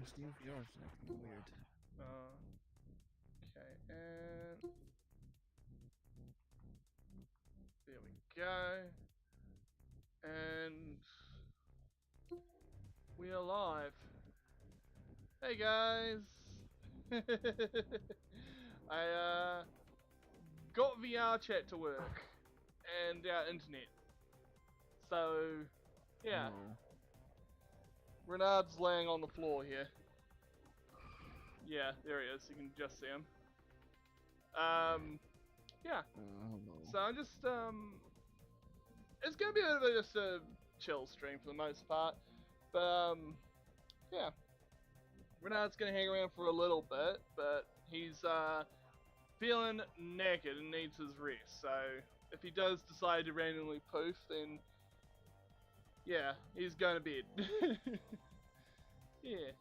This new VR is acting weird. Okay, and there we go. And we are live. Hey guys! I got VR chat to work and our internet. So yeah, Oh. Renard's laying on the floor here. Yeah, there he is. You can just see him. Yeah. Hello. So I'm just it's gonna be just a chill stream for the most part, but yeah. Renard's gonna hang around for a little bit, but he's feeling knackered and needs his rest. So if he does decide to randomly poof, then yeah, he's going to bed. Yeah.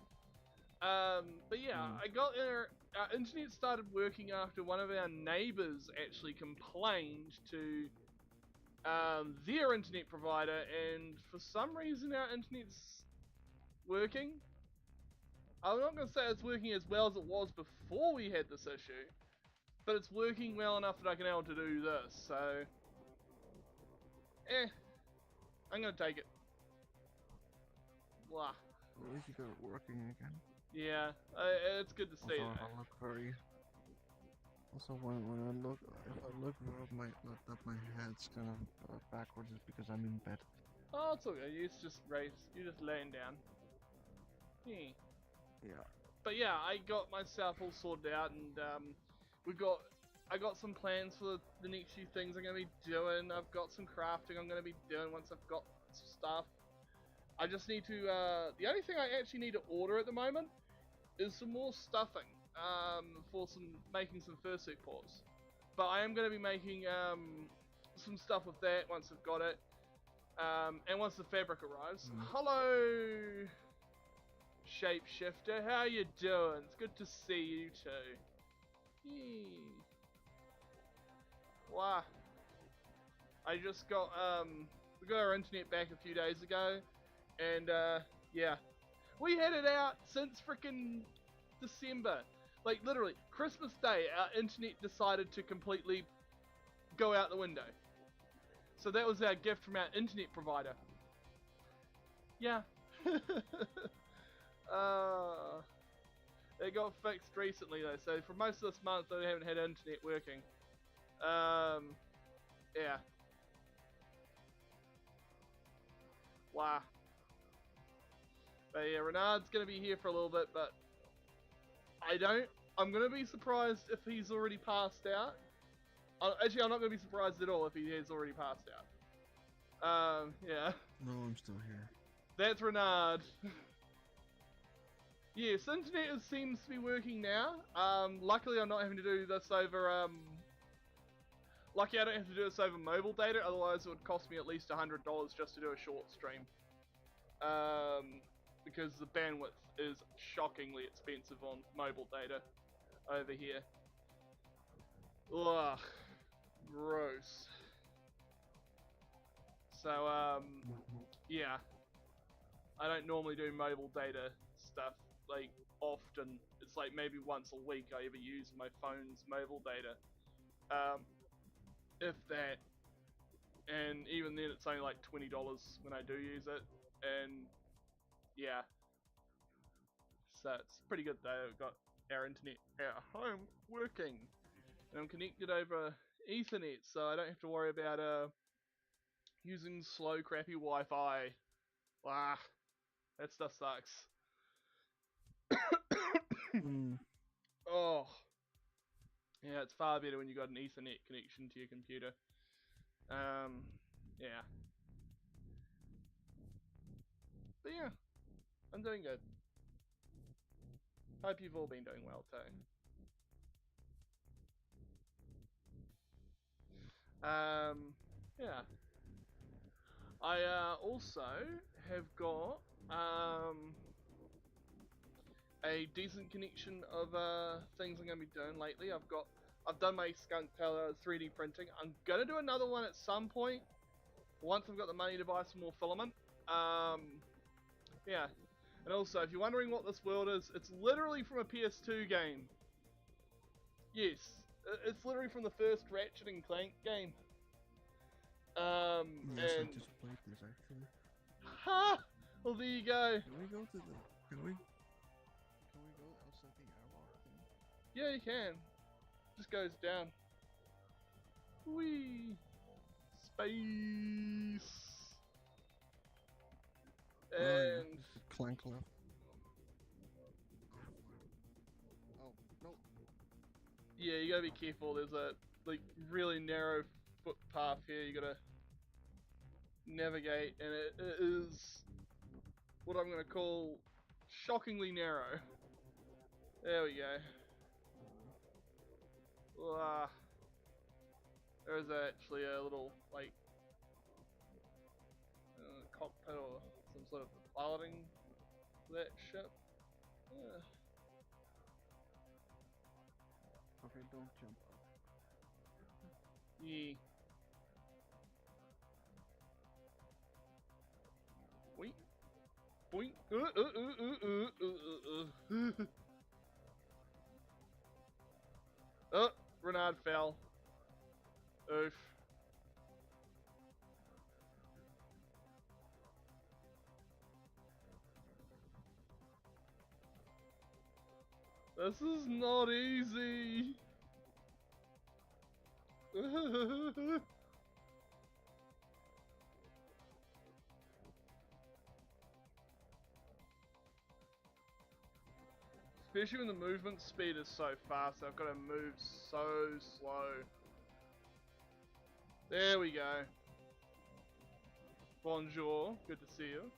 But yeah, I got our internet started working after one of our neighbours actually complained to their internet provider, and for some reason our internet's working. I'm not going to say it's working as well as it was before we had this issue, but it's working well enough that I can able to do this, so I'm going to take it. Blah. At least you got it working again. Yeah, it's good to see Also, that. I look very. Also, when I look, if I look above my laptop, my head's kind of backwards. It's because I'm in bed. Oh, it's okay. You're just laying down. Yeah. Yeah. But yeah, I got myself all sorted out, and I got some plans for the next few things I'm gonna be doing. I've got some crafting I'm gonna be doing once I've got some stuff. I just need to. The only thing I actually need to order at the moment is some more stuffing. For making some fursuit paws. But I am gonna be making some stuff with that once I've got it. And once the fabric arrives. Hello, Shapeshifter. How you doing? It's good to see you too. Yee. Wow. I just got we got our internet back a few days ago, and yeah, we had it out since frickin' December. Like literally, Christmas Day, our internet decided to completely go out the window. So that was our gift from our internet provider. Yeah. It got fixed recently though, so for most of this month I haven't had internet working. Yeah. Wow. But yeah, Renard's gonna be here for a little bit, but I'm gonna be surprised if he's already passed out. Actually, I'm not gonna be surprised at all if he has already passed out. Yeah. No, I'm still here. That's Renard. Yes, internet seems to be working now. Luckily I'm not having to do this over, lucky I don't have to do this over mobile data, otherwise it would cost me at least $100 just to do a short stream. Because the bandwidth is shockingly expensive on mobile data over here. Ugh, gross. So, yeah. I don't normally do mobile data stuff, like, often. It's like maybe once a week I ever use my phone's mobile data. If that. And even then it's only like $20 when I do use it. And yeah, so it's pretty good though. I've got our internet at home working, and I'm connected over Ethernet, so I don't have to worry about using slow, crappy Wi-Fi. Ah, that stuff sucks. Oh, yeah, it's far better when you got an Ethernet connection to your computer. Yeah. But yeah, I'm doing good. Hope you've all been doing well too. Yeah. I also have got a decent connection of things I'm gonna be doing lately. I've done my skunk tailor 3D printing. I'm gonna do another one at some point once I've got the money to buy some more filament. Yeah. And also, if you're wondering what this world is, it's literally from a PS2 game. Yes, it's literally from the first Ratchet and Clank game. Yes, I And just played this actually. ha! Well, there you go. Can we go to the? Can we? Can we go outside the airlock thing? Yeah, you can. Just goes down. Whee! Space. Oh yeah, And just a clank left. Oh no! yeah, you gotta be careful. There's a like really narrow footpath here. You gotta navigate, and it is what I'm gonna call shockingly narrow. There we go. Ah, there's actually a little like cockpit or some sort of piloting that ship. Yeah. Okay, don't jump up. Yeah. Boink. Boink. Oh, Renard fell. Oof. This is not easy. Especially when the movement speed is so fast, I've got to move so slow. There we go. Bonjour, good to see you.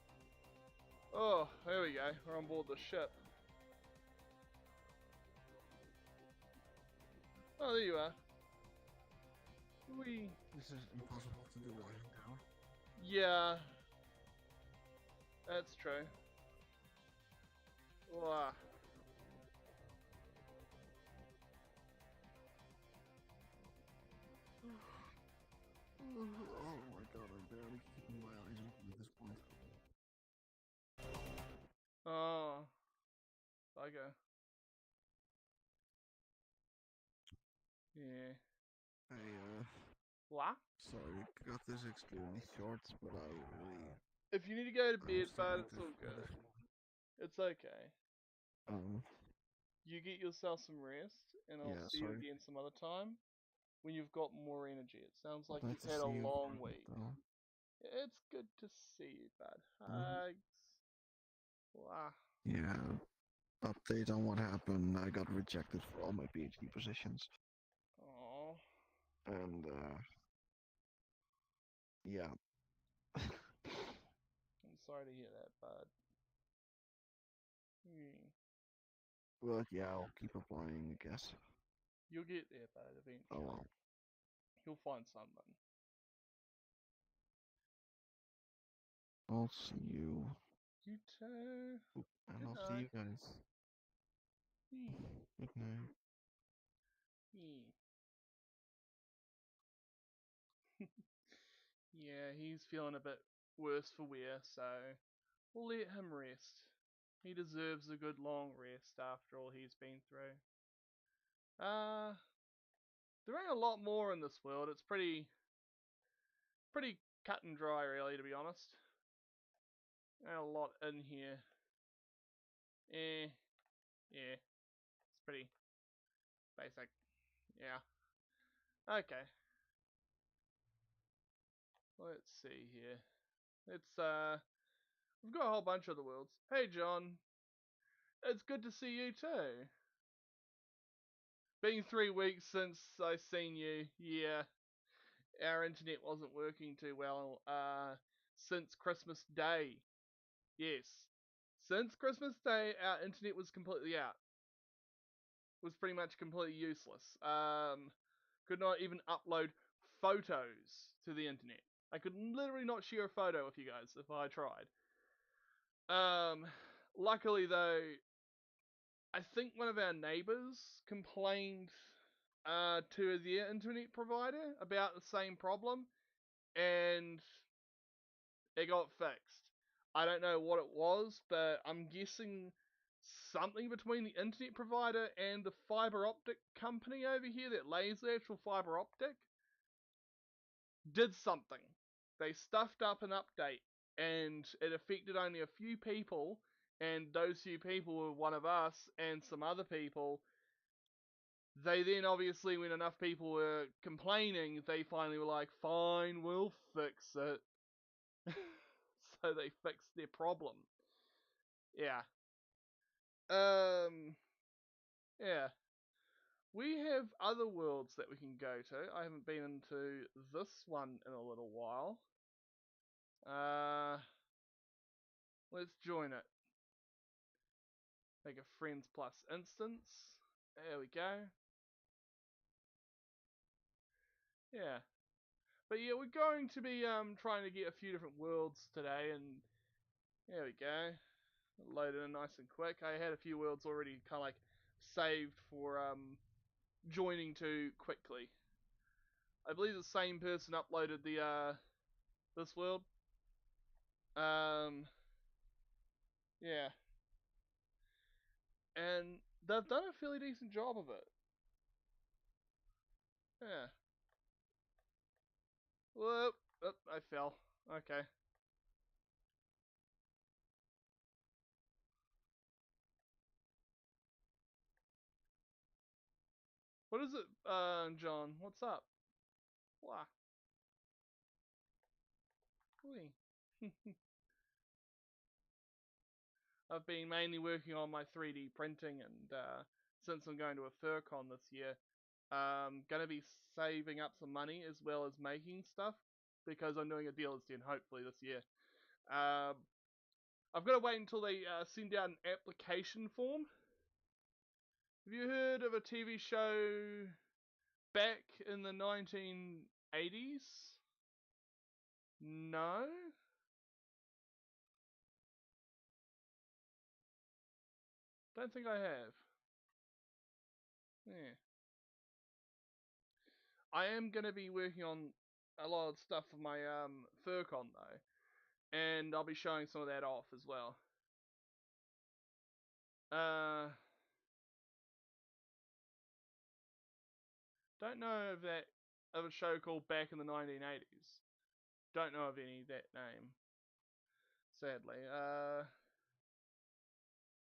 Oh, there we go. We're on board the ship. Oh, there you are. Whee. This is impossible to do lying down. Yeah, that's true. Wow. Oh my god, I'm barely keeping my eyes open at this point. Oh, bugger. Yeah. I What? sorry, got this extremely short, but I really If you need to go to I'm bed, bud, starting it's to all feel good. this. It's okay. Um, You get yourself some rest, and I'll yeah, see you sorry. again some other time when you've got more energy. It sounds like Nice you've to had a see you long again. week. Though. It's good to see you, bud. Um, Hugs. Wow. yeah, update on what happened. I got rejected for all my PhD positions, Oh. and yeah. I'm sorry to hear that, bud. Hmm. But yeah, I'll keep applying, I guess. You'll get there, bud, Oh eventually. well. You'll find something. I'll see you. You too. And Good I'll see night. you guys. Hmm. Good night. Hmm. Yeah, he's feeling a bit worse for wear, so we'll let him rest. He deserves a good long rest after all he's been through. Uh, there ain't a lot more in this world. It's pretty cut and dry, really, to be honest. Ain't a lot in here. Eh, yeah, it's pretty basic. Yeah. Okay. Let's see here. It's we've got a whole bunch of the worlds. Hey, John. It's good to see you too. Been 3 weeks since I seen you. Yeah, our internet wasn't working too well. Since Christmas Day. Yes, since Christmas Day, our internet was completely out. Was pretty much completely useless. Could not even upload photos to the internet. I could literally not share a photo with you guys if I tried. Um, luckily though, I think one of our neighbors complained to their internet provider about the same problem, and it got fixed. I don't know what it was, but I'm guessing something between the internet provider and the fiber optic company over here that lays the actual fiber optic did something. They stuffed up an update, and it affected only a few people, and those few people were one of us and some other people. They then obviously, when enough people were complaining, they finally were like, fine, we'll fix it. So they fixed their problem. Yeah. Yeah. We have other worlds that we can go to. I haven't been into this one in a little while. Let's join it. Make a friends plus instance. There we go. Yeah. But yeah, we're going to be trying to get a few different worlds today, and there we go. Loaded in nice and quick. I had a few worlds already kind of like saved for joining to quickly. I believe the same person uploaded the this world. Um, yeah, and they've done a fairly decent job of it. Yeah. Whoop. Oh, I fell. Okay. What is it, John? What's up? Wah. I've been mainly working on my 3D printing, and since I'm going to a FurCon this year, going to be saving up some money as well as making stuff because I'm doing a dealer's den hopefully this year. Um, I've got to wait until they send out an application form. Have you heard of a TV show back in the 1980s? No? Don't think I have. Yeah. I am going to be working on a lot of stuff for my FurCon though, and I'll be showing some of that off as well. Uh, don't know of a show called Back in the 1980s. Don't know of any that name, sadly.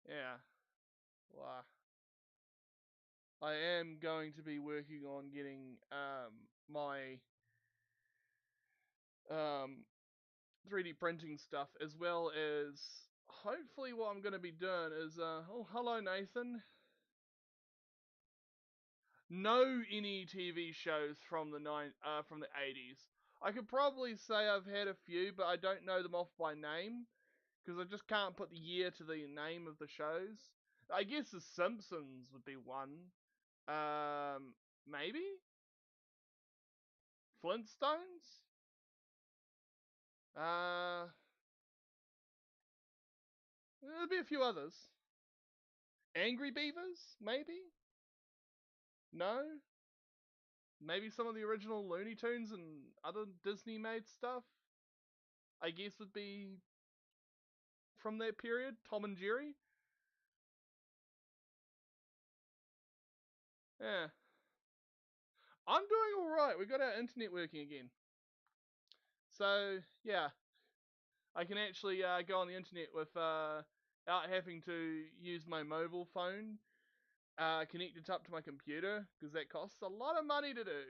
Yeah. Well, I am going to be working on getting my um 3D printing stuff, as well as hopefully what I'm going to be doing is oh, hello Nathan. Know any TV shows from from the 80s? I could probably say I've had a few, but I don't know them off by name because I just can't put the year to the name of the shows. I guess The Simpsons would be one. Maybe Flintstones. Uh, there'll be a few others. Angry Beavers, maybe. No, maybe some of the original Looney Tunes and other Disney made stuff. I guess would be from that period. Tom and Jerry. Yeah, I'm doing all right. We got our internet working again, so yeah, I can actually go on the internet without having to use my mobile phone connected up to my computer because that costs a lot of money to do,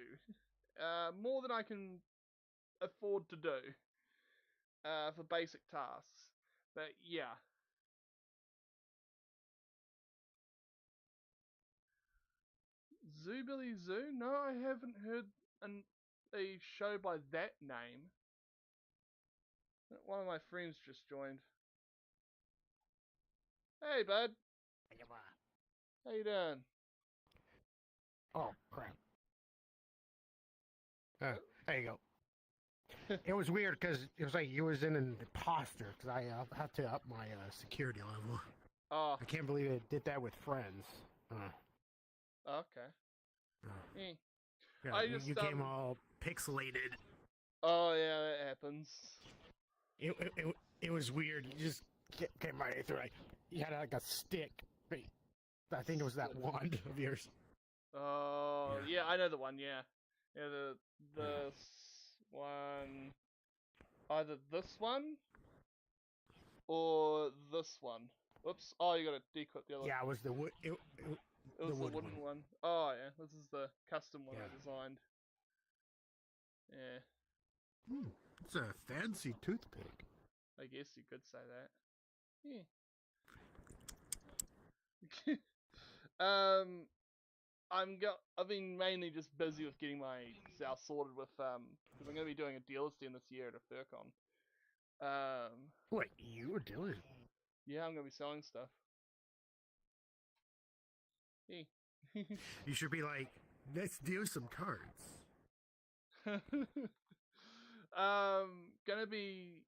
more than I can afford to do for basic tasks. But yeah, Zoobilly Zoo? No, I haven't heard a show by that name. One of my friends just joined. Hey, bud. How you doing? Oh crap! There you go. It was weird because it was like you was in an imposter because I had to up my security level. Oh, I can't believe it did that with friends. okay. Uh, Eh. yeah, I you just came all pixelated. Oh yeah, that happens. It it was weird. You just came right through. Like, you had like a stick. I think it was that wand of yours. Oh, yeah, I know the one. Yeah, yeah, this one, either this one or this one. Oops. Oh, you gotta declip the other. Yeah, it was the wood. It was the wooden one. Oh yeah, this is the custom one I designed. Yeah. It's a fancy toothpick. I guess you could say that. Yeah. I've been mainly just busy with getting myself sorted with because I'm gonna be doing a dealer's den this year at a FurCon. Wait, you were doing? Yeah, I'm gonna be selling stuff. Yeah. You should be like, let's do some cards. Gonna be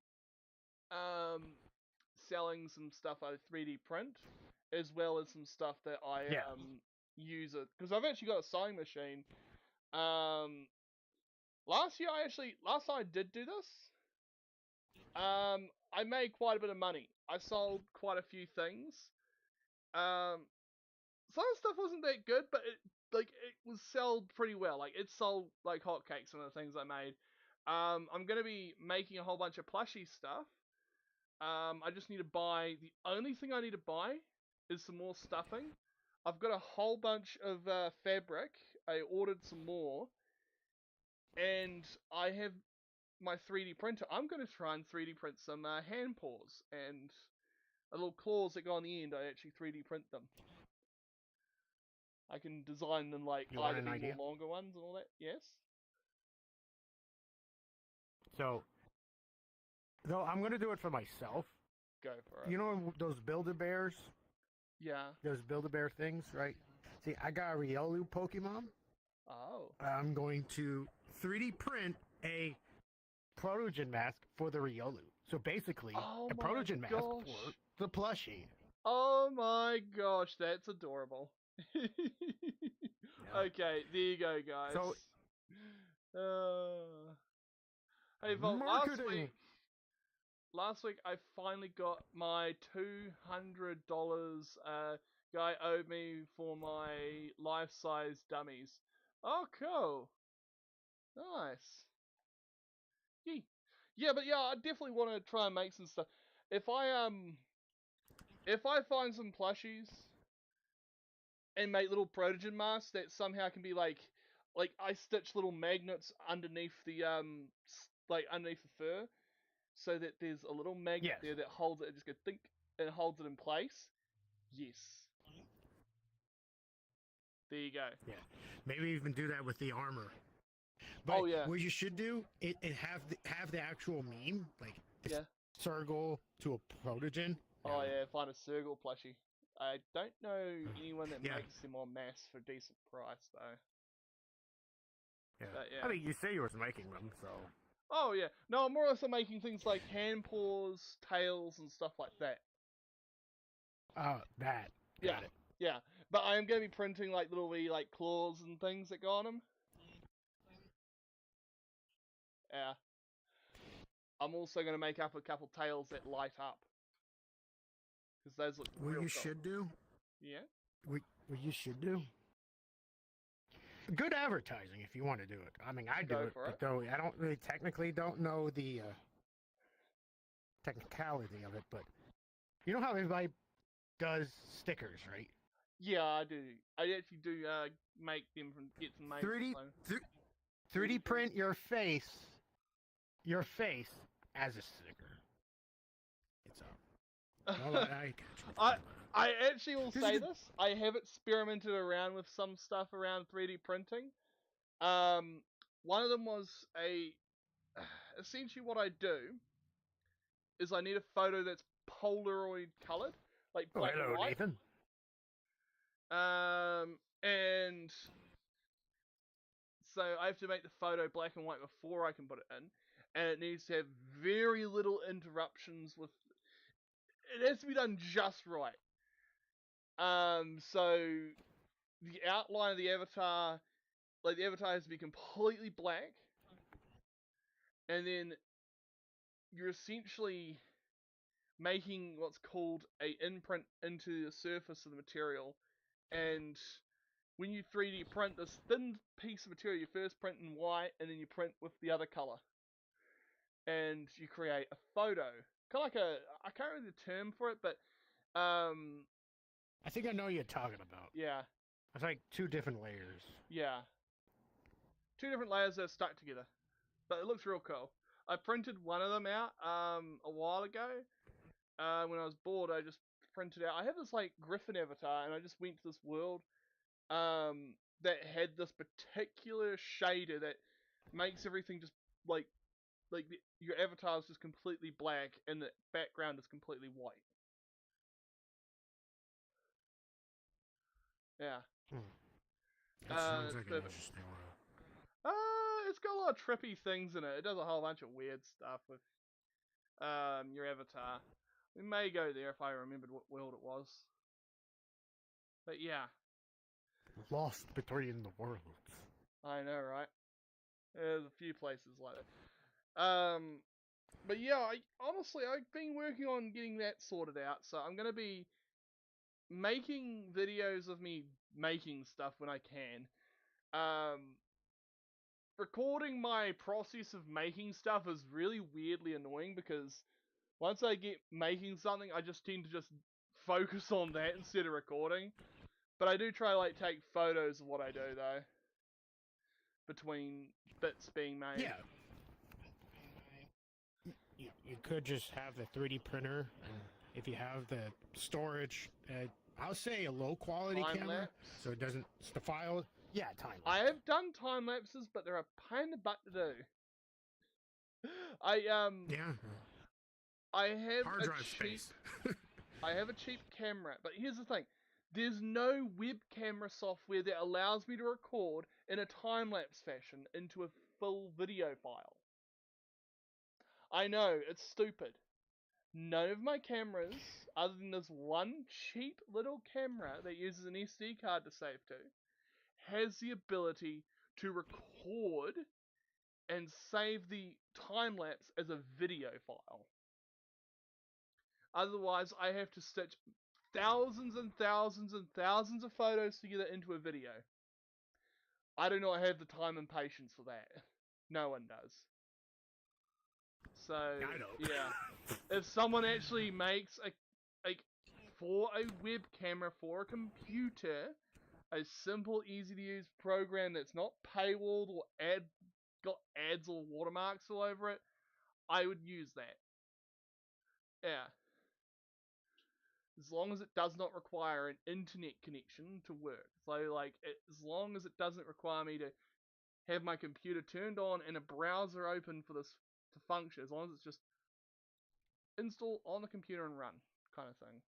selling some stuff I 3D print, as well as some stuff that I use it because I've actually got a sewing machine. Last time I did do this, I made quite a bit of money. I sold quite a few things. Some of the stuff wasn't that good, but it was sold pretty well. Like it sold like hotcakes. Some of the things I made. I'm gonna be making a whole bunch of plushie stuff. I just need to buy. The only thing I need to buy is some more stuffing. I've got a whole bunch of fabric. I ordered some more, and I have my 3D printer. I'm going to try and 3D print some hand paws and a little claws that go on the end. I actually 3D print them. I can design them like either be more longer ones and all that. Yes. So, no, I'm going to do it for myself. Go for it. You know those Build-A-Bears? Yeah. Those Build-A-Bear things, right? See, I got a Riolu Pokemon. Oh. I'm going to 3D print a Protogen mask for the Riolu. So basically, a Protogen mask for the plushie. Oh my gosh, that's adorable. Okay, there you go, guys. So, hey, Volt, last week I finally got my $200 guy owed me for my life-size dummies. Oh, cool. Nice. Yeah, but yeah, I definitely want to try and make some stuff. If I find some plushies and make little Protogen masks that somehow can be like I stitch little magnets underneath the underneath the fur, so that there's a little magnet there that holds it. Just go think and holds it in place. Yes. There you go. Yeah, maybe even do that with the armor. But what you should do, it have the actual meme, like Circle to a Protogen. Oh yeah, find a Circle plushie. I don't know anyone that makes them en masse for a decent price though. Yeah. But, yeah. I mean, you say you was making them, so. Oh yeah, no, I'm more or less making things like hand paws, tails, and stuff like that. That. Got it. Yeah, but I am going to be printing like little wee like claws and things that go on them. Yeah. I'm also going to make up a couple tails that light up. Because those look What you should do? Yeah? What you should do? Good advertising if you want to do it. I mean, I do it, but though I don't really technically don't know the technicality of it, but you know how everybody does stickers, right? Yeah, I do. I actually do make them from get some made. 3D print your face as a sticker. It's I actually will say this. I have experimented around with some stuff around 3D printing. One of them was essentially what I do is I need a photo that's Polaroid colored, like black and white. Nathan. And so I have to make the photo black and white before I can put it in, and it needs to have very little interruptions with. It has to be done just right. So the outline of the avatar, like the avatar has to be completely black, and then you're essentially making what's called a imprint into the surface of the material, and when you 3D print this thin piece of material, you first print in white and then you print with the other color, and you create a photo. Kind of like I can't remember the term for it, but I think I know what you're talking about. Yeah. It's like 2 different layers. Yeah. 2 different layers that are stuck together, but it looks real cool. I printed one of them out a while ago. When I was bored, I just printed out. I have this like Griffin avatar, and I just went to this world that had this particular shader that makes everything just like your avatar is just completely black and the background is completely white. Yeah. That sounds like an interesting world. It's got a lot of trippy things in it. It does a whole bunch of weird stuff with your avatar. We may go there if I remembered what world it was. But yeah. Lost between the worlds. I know, right? There's a few places like that. But yeah, I've been working on getting that sorted out, so I'm gonna be making videos of me making stuff when I can. Recording my process of making stuff is really weirdly annoying because once I get making something, I just tend to just focus on that instead of recording. But I do try like take photos of what I do though, between bits being made. Yeah. You could just have the 3D printer, and if you have the storage, I'll say a low quality camera, so it doesn't the file. Yeah, time lapse. I have done time lapses, but they're a pain in the butt to do. I have hard drive space. I have a cheap camera, but here's the thing. There's no web camera software that allows me to record in a time-lapse fashion into a full video file. I know, it's stupid. None of my cameras, other than this one cheap little camera that uses an SD card to save to, has the ability to record and save the time-lapse as a video file. Otherwise, I have to stitch thousands and thousands and thousands of photos together into a video. I do not have the time and patience for that. No one does. So, yeah. If someone actually makes for a web camera for a computer, a simple, easy to use program that's not paywalled or got ads or watermarks all over it, I would use that. Yeah. As long as it does not require an internet connection to work. So, as long as it doesn't require me to have my computer turned on and a browser open for this to function, as long as it's just install on the computer and run, kind of thing.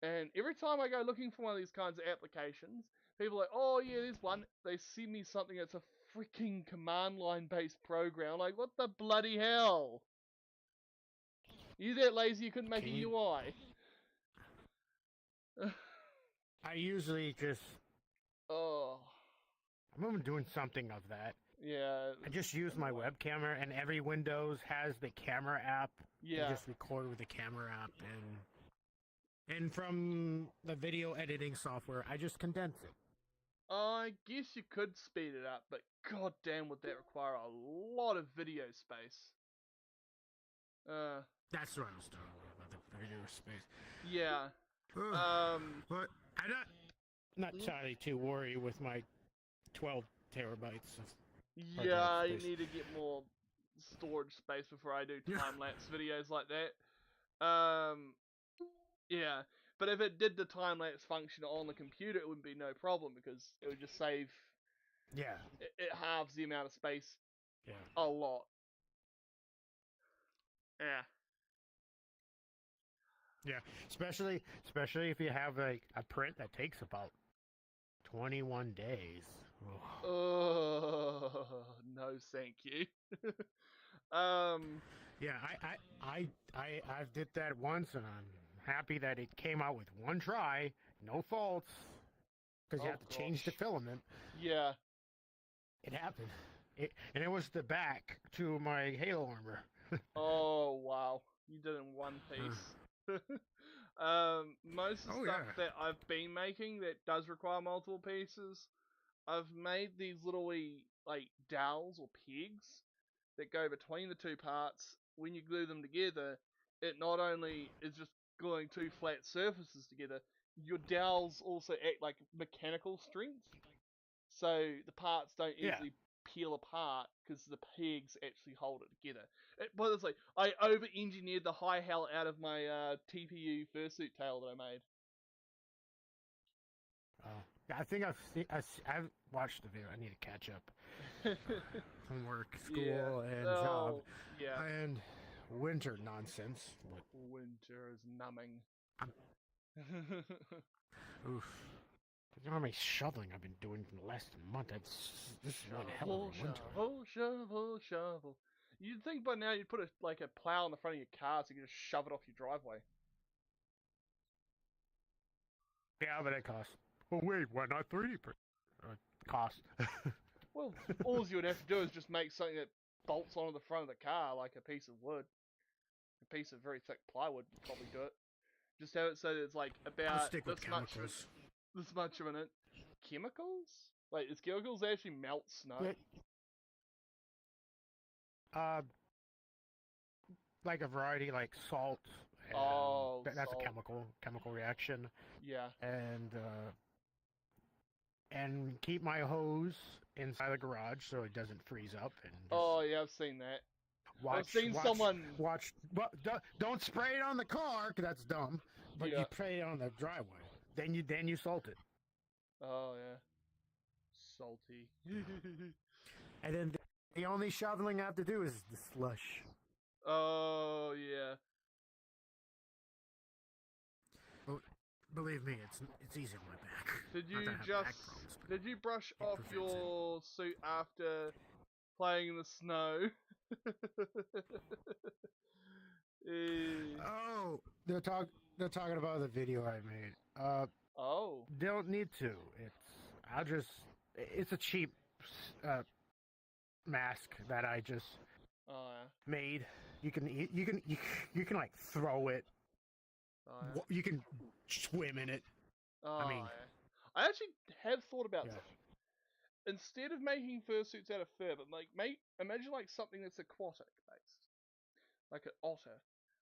And every time I go looking for one of these kinds of applications, people are like, oh yeah, there's one. They send me something that's a freaking command line based program. Like, what the bloody hell? You that lazy you couldn't make a UI? I usually just... I'm doing something of that. Yeah. I just use my web camera, and every Windows has the camera app. Yeah. You just record with the camera app, and from the video editing software, I just condense it. I guess you could speed it up, but goddamn would that require a lot of video space. That's what I was talking about the video space. Yeah. But I'm not entirely too worried with my 12 terabytes of... Yeah, I need to get more storage space before I do time-lapse videos like that. Yeah, but if it did the time-lapse function on the computer, it wouldn't be no problem, because it would just save... Yeah. It halves the amount of space. Yeah. A lot. Yeah. Yeah, especially if you have a print that takes about 21 days. Oh, no, thank you. Yeah, I did that once, and I'm happy that it came out with one try, no faults, because you have to change the filament. Yeah. It happened. And it was the back to my Halo armor. Oh, wow. You did in one piece. Most of the stuff that I've been making that does require multiple pieces, I've made these little like dowels or pegs that go between the two parts. When you glue them together, it not only is just gluing two flat surfaces together, your dowels also act like mechanical strength. So the parts don't easily peel apart because the pegs actually hold it together. By the way, I over-engineered the high hell out of my TPU fursuit tail that I made. I think I've watched the video. I need to catch up. From work, school, and job. Yeah. And winter nonsense. Winter is numbing. Oof. You know how many shoveling I've been doing for the last month? This is one hell of a winter. Shovel. You'd think by now you'd put a plow on the front of your car so you can just shove it off your driveway. Yeah, but it costs. Oh wait, why not 3D cost? Well, all you would have to do is just make something that bolts onto the front of the car, like a piece of wood. A piece of very thick plywood would probably do it. Just have it so that it's like about this much of an chemicals? Like, is chemicals actually melt snow? Like a variety, like salt. And that's a chemical reaction. Yeah. And keep my hose inside the garage so it doesn't freeze up. And yeah, I've seen that. I've seen someone watch. Well, don't spray it on the car, because that's dumb. But you spray it on the driveway. Then you salt it. Oh yeah, salty. And then the only shoveling I have to do is the slush. Oh yeah. Believe me, it's easy on my back. Did you brush off your suit after playing in the snow? Oh, they're talking about the video I made. Don't need to. It's a cheap mask that I just made. You can like throw it. You can swim in it. I actually have thought about something. Instead of making fursuits out of fur, but imagine like something that's aquatic based, like an otter.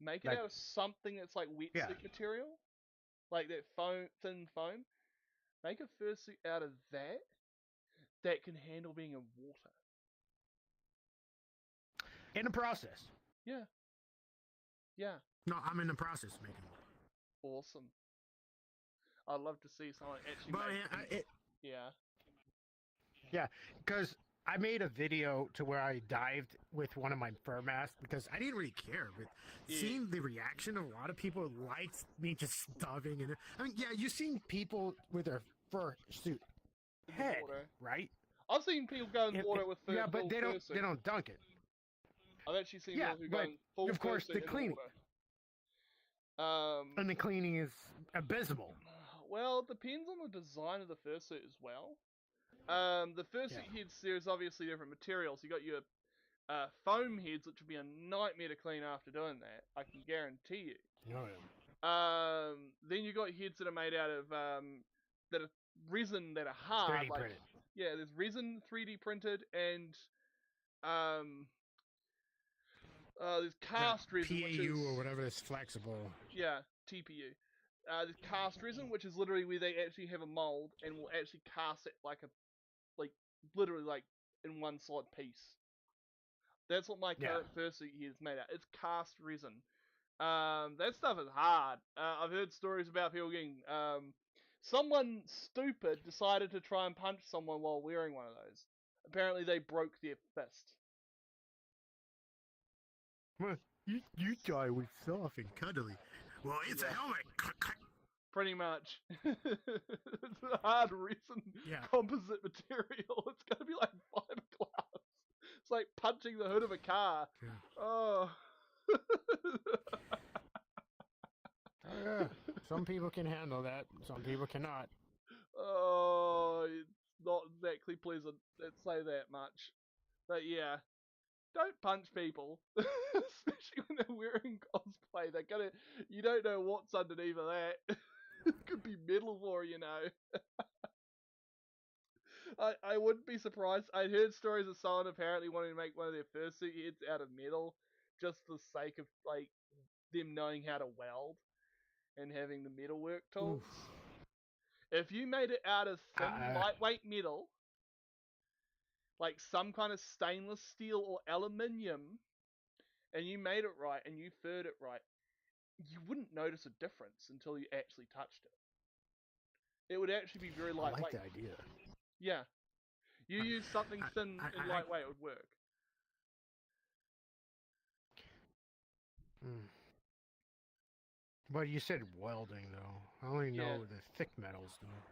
Make it out of something that's like wetsuit material, like that thin foam. Make a fursuit out of that can handle being in water. In the process. Yeah. Yeah. No, I'm in the process of making one. Awesome. I'd love to see someone actually Yeah, because I made a video to where I dived with one of my fur masks because I didn't really care, but seeing the reaction of a lot of people liked me just diving in it. I mean, yeah, you've seen people with their fur suit head, right? I've seen people go in water with fur. Yeah, but they don't dunk it. I've actually seen people who go in full of course, the cleaning. And the cleaning is abysmal. Well, it depends on the design of the fursuit as well. The fursuit heads, there's obviously different materials. You got your foam heads, which would be a nightmare to clean after doing that. I can guarantee you. Oh, yeah. Then you got heads that are made out of that are resin that are hard. 3D printed. Yeah, there's resin 3D printed and there's cast resin, PAU which is, or whatever is flexible. Yeah, TPU. There's cast resin, which is literally where they actually have a mold and will actually cast it literally in one solid piece. That's what my current fursuit here is made out. It's cast resin. That stuff is hard. I've heard stories about people getting someone stupid decided to try and punch someone while wearing one of those. Apparently they broke their fist. Well, you die with soft and cuddly. Well, it's a helmet. Pretty much. It's a hard resin composite material. It's gonna be like fiberglass. It's like punching the hood of a car. Yeah. Oh. Oh yeah. Some people can handle that. Some people cannot. Oh, it's not exactly pleasant. Let's say that much. But yeah. don't punch people, especially when they're wearing cosplay. You don't know what's underneath of that. It could be metal for you know. I wouldn't be surprised. I'd heard stories of someone apparently wanting to make one of their fursuit heads out of metal, just for the sake of like them knowing how to weld and having the metalwork tools. Oof. If you made it out of thin, lightweight metal, like some kind of stainless steel or aluminium, and you made it right and you furred it right, you wouldn't notice a difference until you actually touched it. It would actually be very lightweight. I like the idea. Yeah. You use something thin and lightweight, it would work. But you said welding, though. I only know the thick metals, though.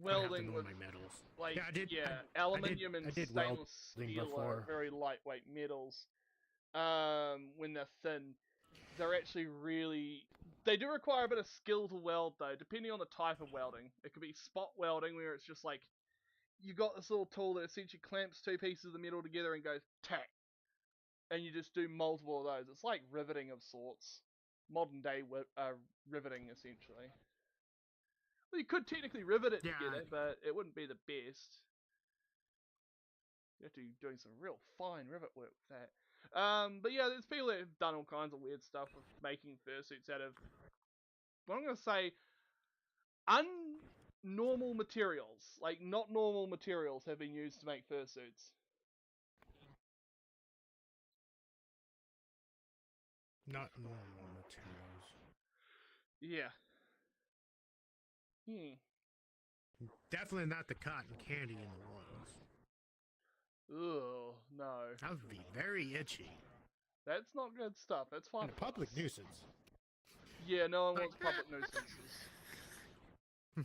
Welding with my metals. Like, yeah, aluminium and stainless steel before. are very lightweight metals. When they're thin, they're actually really... They do require a bit of skill to weld, though, depending on the type of welding. It could be spot welding, where it's just like, you got this little tool that essentially clamps two pieces of the metal together and goes, tack. And you just do multiple of those. It's like riveting of sorts. Modern day riveting, essentially. Well, you could technically rivet it together, but it wouldn't be the best. You have to be doing some real fine rivet work with that. But yeah, there's people that have done all kinds of weird stuff with making fursuits out of, what I'm going to say, unnormal materials. Like, not normal materials have been used to make fursuits. Not normal materials. Yeah. Definitely not the cotton candy in the walls. Ugh, no. That would be very itchy. That's not good stuff. That's fine. And a public nuisance. Yeah, no one wants public nuisances.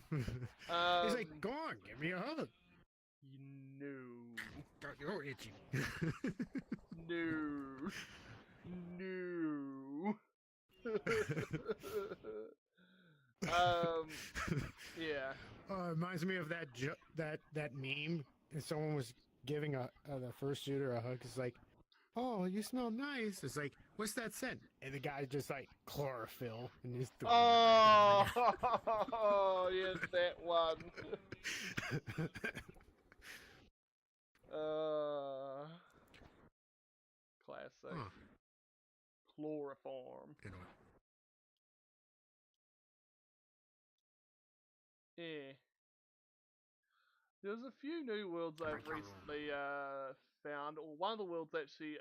He's like, go on, give me a hug. No. You're itchy. No. No. Yeah. It reminds me of that meme. And someone was giving the fursuiter a hug. It's like, oh, you smell nice. It's like, what's that scent? And the guy just like chlorophyll and he's oh, yes, that one. Classic. Huh. Chloroform. You know. Yeah. There's a few new worlds I've recently found, or one of the worlds actually,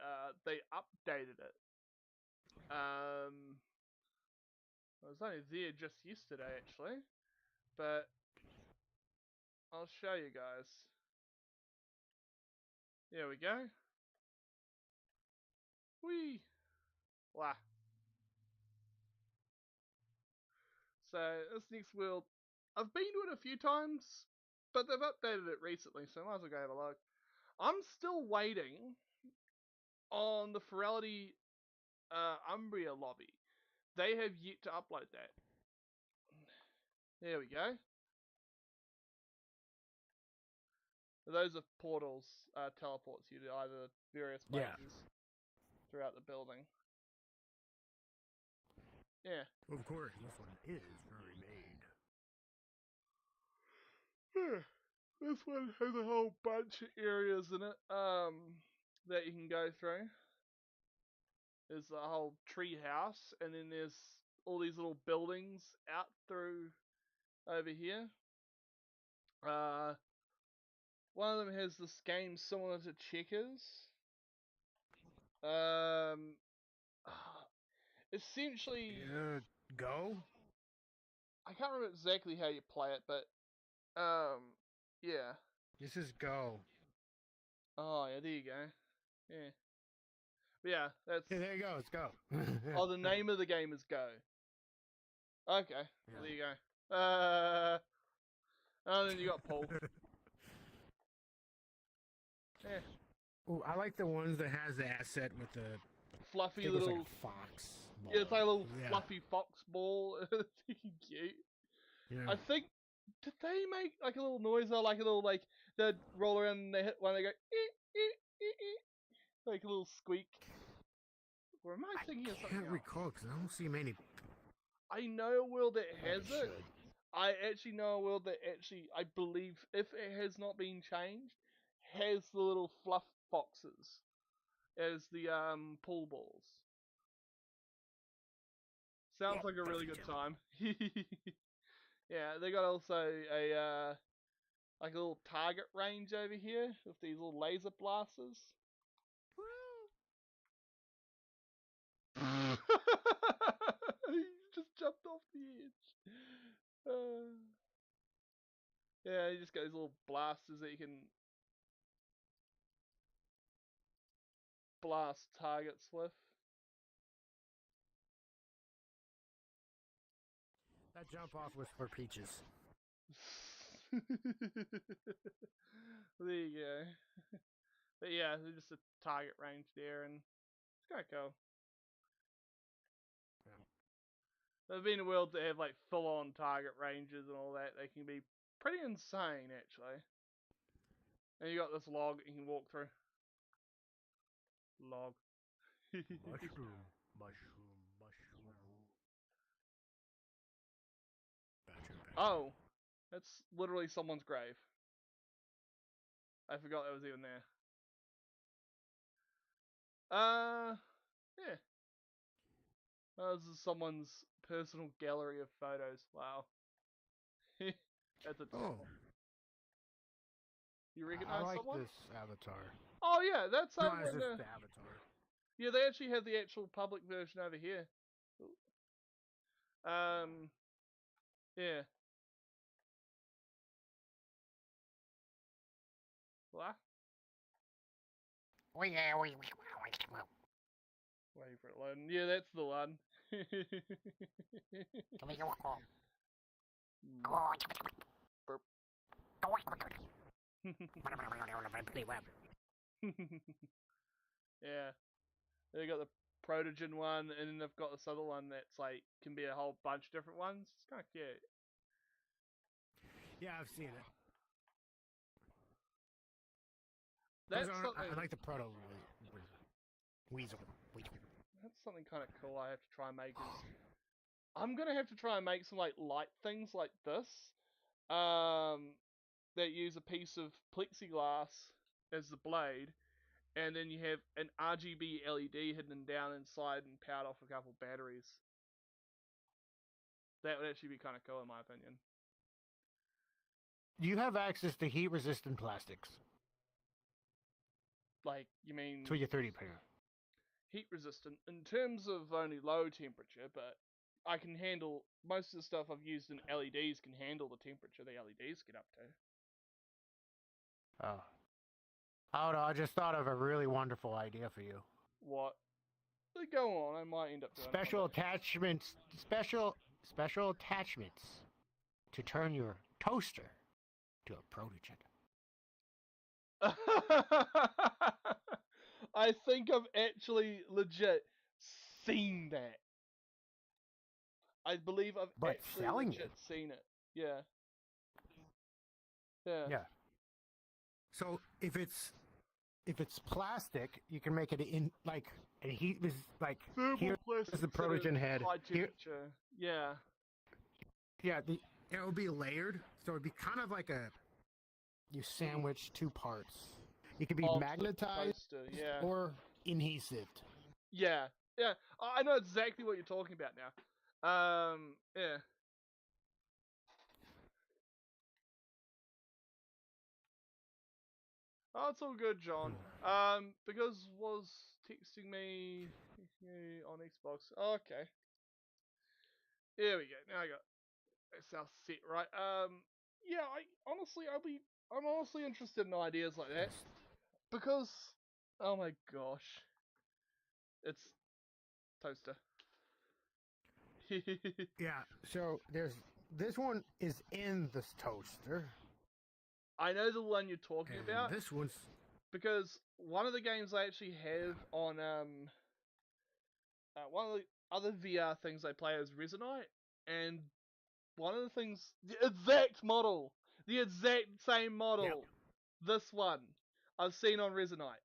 they updated it. I was only there just yesterday actually, but I'll show you guys. There we go. Whee! Wow. So this next world, I've been to it a few times, but they've updated it recently, so I might as well go have a look. I'm still waiting on the Ferality Umbria lobby. They have yet to upload that. There we go. Those are portals, teleports you to either various places throughout the building. Yeah. Of course, this one is very made. Yeah. This one has a whole bunch of areas in it that you can go through. There's a whole tree house, and then there's all these little buildings out through over here. One of them has this game similar to Checkers. Essentially, Go? I can't remember exactly how you play it, but yeah. This is Go. Oh yeah, there you go. Yeah. But yeah, that's. Yeah, there you go. It's Go. Oh, the name of the game is Go. Okay, well, there you go. And then you got Paul. Yeah. Ooh, I like the ones that has the asset with the fluffy little like a fox. Ball. Yeah, it's like a little fluffy fox ball. Cute. Yeah. I think did they make like a little noise or like a little like they'd roll around and they hit one, they go Like a little squeak. Or am I thinking of I something can't else? recall because I don't see many. I know a world that has Maybe it. should. I actually know a world that actually, I believe, if it has not been changed, has the little fluff foxes as the pool balls. Sounds Yep, like a really perfect good job. time. Yeah, they got also a like a little target range over here with these little laser blasters. He just jumped off the edge. Yeah, you just got these little blasters that you can blast targets with. That jump off was for Peaches. There you go. But yeah, there's just a target range there, and it's kind of cool. Yeah. There's been worlds that have like full-on target ranges and all that. They can be pretty insane, actually. And you got this log you can walk through. Log. Mushroom. Badger. Oh, that's literally someone's grave. I forgot that was even there. Yeah. Oh, this is someone's personal gallery of photos. Wow. That's a Oh, You I recognize like someone? this avatar. Oh yeah, that's No, over it's in just the. the avatar. Yeah, they actually have the actual public version over here. Yeah. What? Waiting for it loading. Yeah, that's the one. Burp. Yeah. They got the Protogen one, and then they've got this other one that's like can be a whole bunch of different ones. It's kind of cute. Yeah, I've seen it. That's I something. like the proto weasel. That's something kind of cool. I have to try and make. I'm gonna have to try and make some like light things like this. That use a piece of plexiglass as the blade, and then you have an RGB LED hidden down inside and powered off a couple batteries. That would actually be kind of cool in my opinion. You have access to heat-resistant plastics. Like, you mean To your 3D printer. heat resistant in terms of only low temperature, but I can handle most of the stuff I've used in LEDs can handle the temperature the LEDs get up to. Oh. Oh no, I just thought of a really wonderful idea for you. What? Go on, I might end up doing Special attachments to turn your toaster to a protogen. I think I've actually legit seen that. I believe I've But actually selling legit it. seen it. Yeah. Yeah. Yeah. So if it's plastic, you can make it in like and heat is like here is the protogen head. High Here, temperature. Yeah. yeah, it will be layered, so it'd be kind of like you sandwich two parts. It could be Of the magnetized toaster, yeah. or adhesive. Yeah. Yeah. I know exactly what you're talking about now. Yeah. Oh, it's all good, John. Because was texting me on Xbox. Oh, okay. Here we go. Now I got that's our set right. Yeah. I'm honestly interested in ideas like that because, oh my gosh, it's toaster. Yeah. So this one is in this toaster. I know the one you're talking And about this one's because one of the games I actually have on one of the other VR things I play is Resonite, and one of the things, the exact same model, Yep. this one I've seen on Resonite.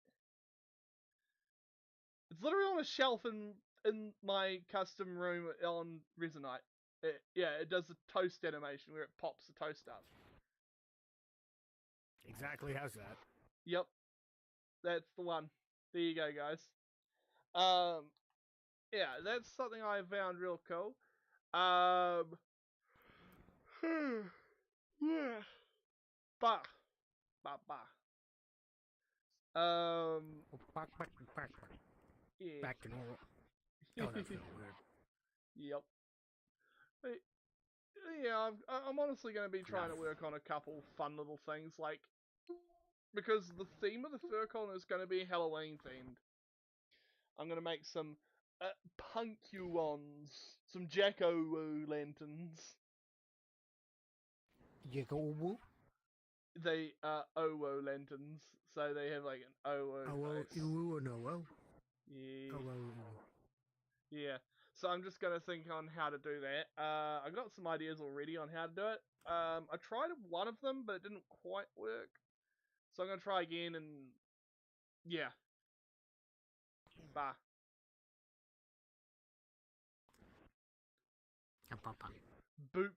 It's literally on a shelf in my custom room on Resonite. It does the toast animation where it pops the toast up. Exactly has that. Yep, that's the one. There you go, guys. Yeah, that's something I found real cool. Yeah, bah, bah, bah. Oh, back, Yeah, back to normal. Oh, that felt weird. yep. But, yeah, I'm honestly going to be trying to Enough. work on a couple fun little things, like, because the theme of the FurCon is going to be Halloween themed. I'm going to make some punctuons, some jack-o'-lanterns. You go whoop. They are Owo lanterns, so they have like an Owo Oh, face. oh, no, oh. Yeah. Oh, Yeah. So I'm just gonna think on how to do that. I got some ideas already on how to do it. I tried one of them, but it didn't quite work. So I'm gonna try again and yeah. Bah. Boop.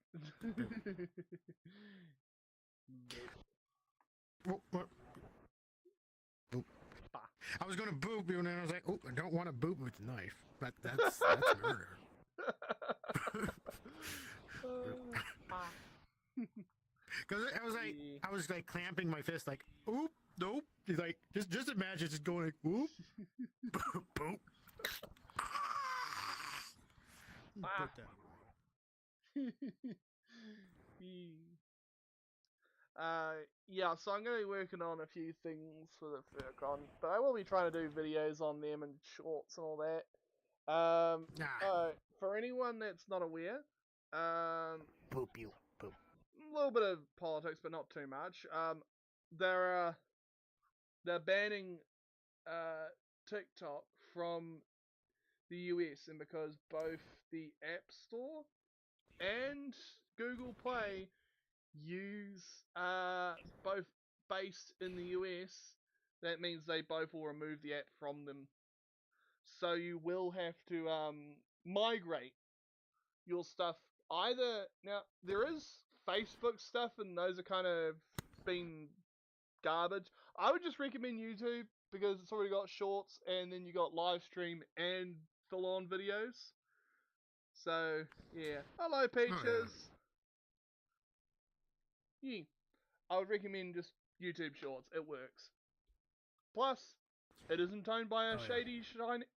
Boop. What? Boop. Bah. I was gonna boop you, and then I was like, "Oh, I don't want to boop with the knife." But that's murder. Because I was like clamping my fist, like, "Oop, nope." He's like, just imagine just going like, "Oop, boop, boop." Put that away. Yeah, so I'm going to be working on a few things for the FurCon, but I will be trying to do videos on them and shorts and all that. For anyone that's not aware, Boop you, boop. a little bit of politics, but not too much. They're banning TikTok from the US, and because both the App Store and Google Play use both based in the US, that means they both will remove the app from them. So you will have to migrate your stuff either. Now there is Facebook stuff, and those are kind of been garbage. I would just recommend YouTube because it's already got shorts, and then you got live stream and full on videos. So yeah, hello Peaches. Yeah, I would recommend just YouTube Shorts. It works. Plus, it isn't owned by a shady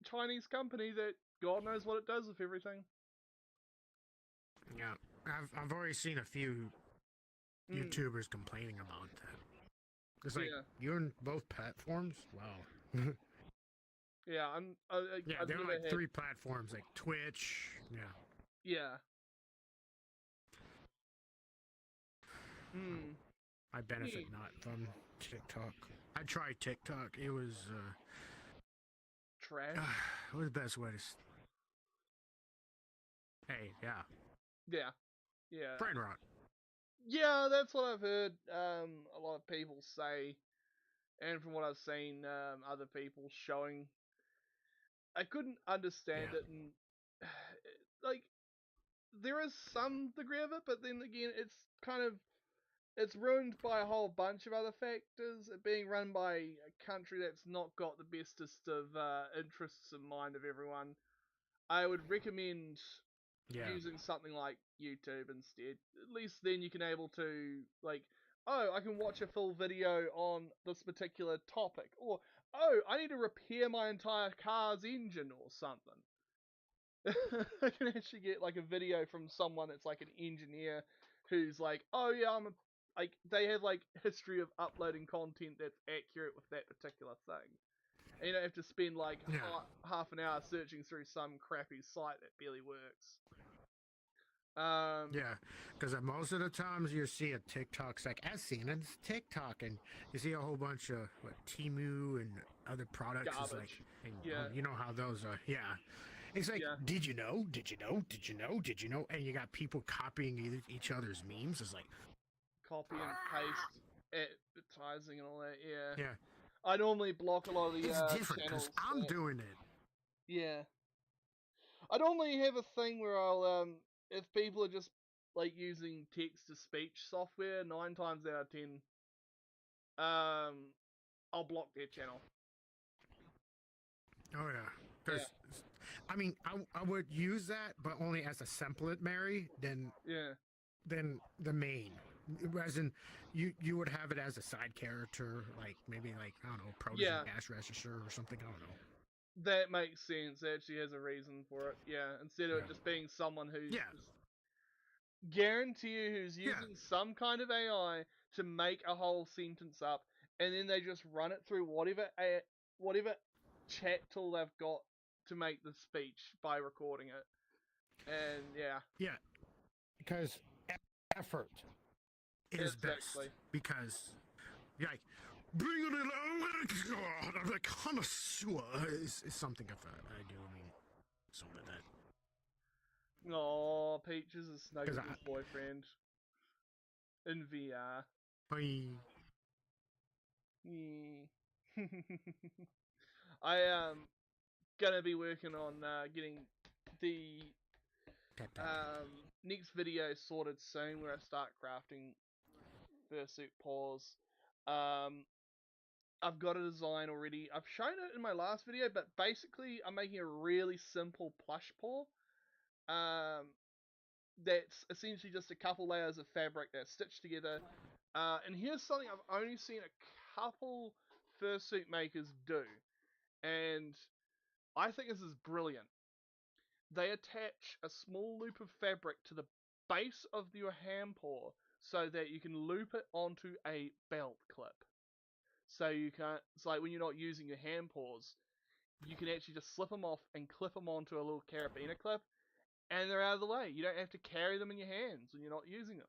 Chinese company that God knows what it does with everything. Yeah, I've already seen a few YouTubers complaining about that. It's like you're in both platforms. Wow. Yeah, they're on like 3 platforms, like Twitch. Yeah. Yeah. I benefit not from TikTok. I tried TikTok. It was trash. What was the best way to? Hey, yeah. Yeah. Yeah. Brain rot. Yeah, that's what I've heard. A lot of people say, and from what I've seen, other people showing. I couldn't understand it, and like there is some degree of it, but then again, it's ruined by a whole bunch of other factors. It being run by a country that's not got the bestest of interests in mind of everyone. I would recommend using something like YouTube instead. At least then you can able to like, oh, I can watch a full video on this particular topic, or oh, I need to repair my entire car's engine or something. I can actually get like a video from someone that's like an engineer who's like, oh yeah, like they have like history of uploading content that's accurate with that particular thing. And you don't have to spend like half an hour searching through some crappy site that barely works. Yeah, because most of the times you see a TikTok's like, as seen it's TikTok, and you see a whole bunch of Temu and other products. Is like, and, you know how those are. Yeah, it's like, did you know? Did you know? Did you know? Did you know? And you got people copying each other's memes. It's like copy and paste advertising and all that. Yeah. Yeah. I normally block a lot of the it's different because I'm doing it. Yeah. I normally have a thing where I'll if people are just like using text to speech software, 9 times out of 10, I'll block their channel. Oh yeah, because Yeah. I mean, I would use that, but only as a template, Mary. Yeah. Than the main. As in, you would have it as a side character, like maybe like I don't know, protege Yeah. cash register or something. I don't know. That makes sense. It actually has a reason for it. Yeah. Instead of it Yeah. just being someone who's Yeah. just guarantee you who's Yeah. using some kind of AI to make a whole sentence up, and then they just run it through whatever chat tool they've got to make the speech by recording it. And yeah. Yeah. Because effort is Exactly. best. Because like bring it on, like connoisseur is something if I do. I mean, something like that. Oh, Peaches is snug with Because his boyfriend in VR. I gonna be working on getting the next video sorted soon, where I start crafting fursuit paws. I've got a design already. I've shown it in my last video, but basically I'm making a really simple plush paw. That's essentially just a couple layers of fabric that's stitched together. And here's something I've only seen a couple fursuit makers do, and I think this is brilliant. They attach a small loop of fabric to the base of your hand paw so that you can loop it onto a belt clip. So you can't. It's like when you're not using your hand paws, you can actually just slip them off and clip them onto a little carabiner clip, and they're out of the way. You don't have to carry them in your hands when you're not using them.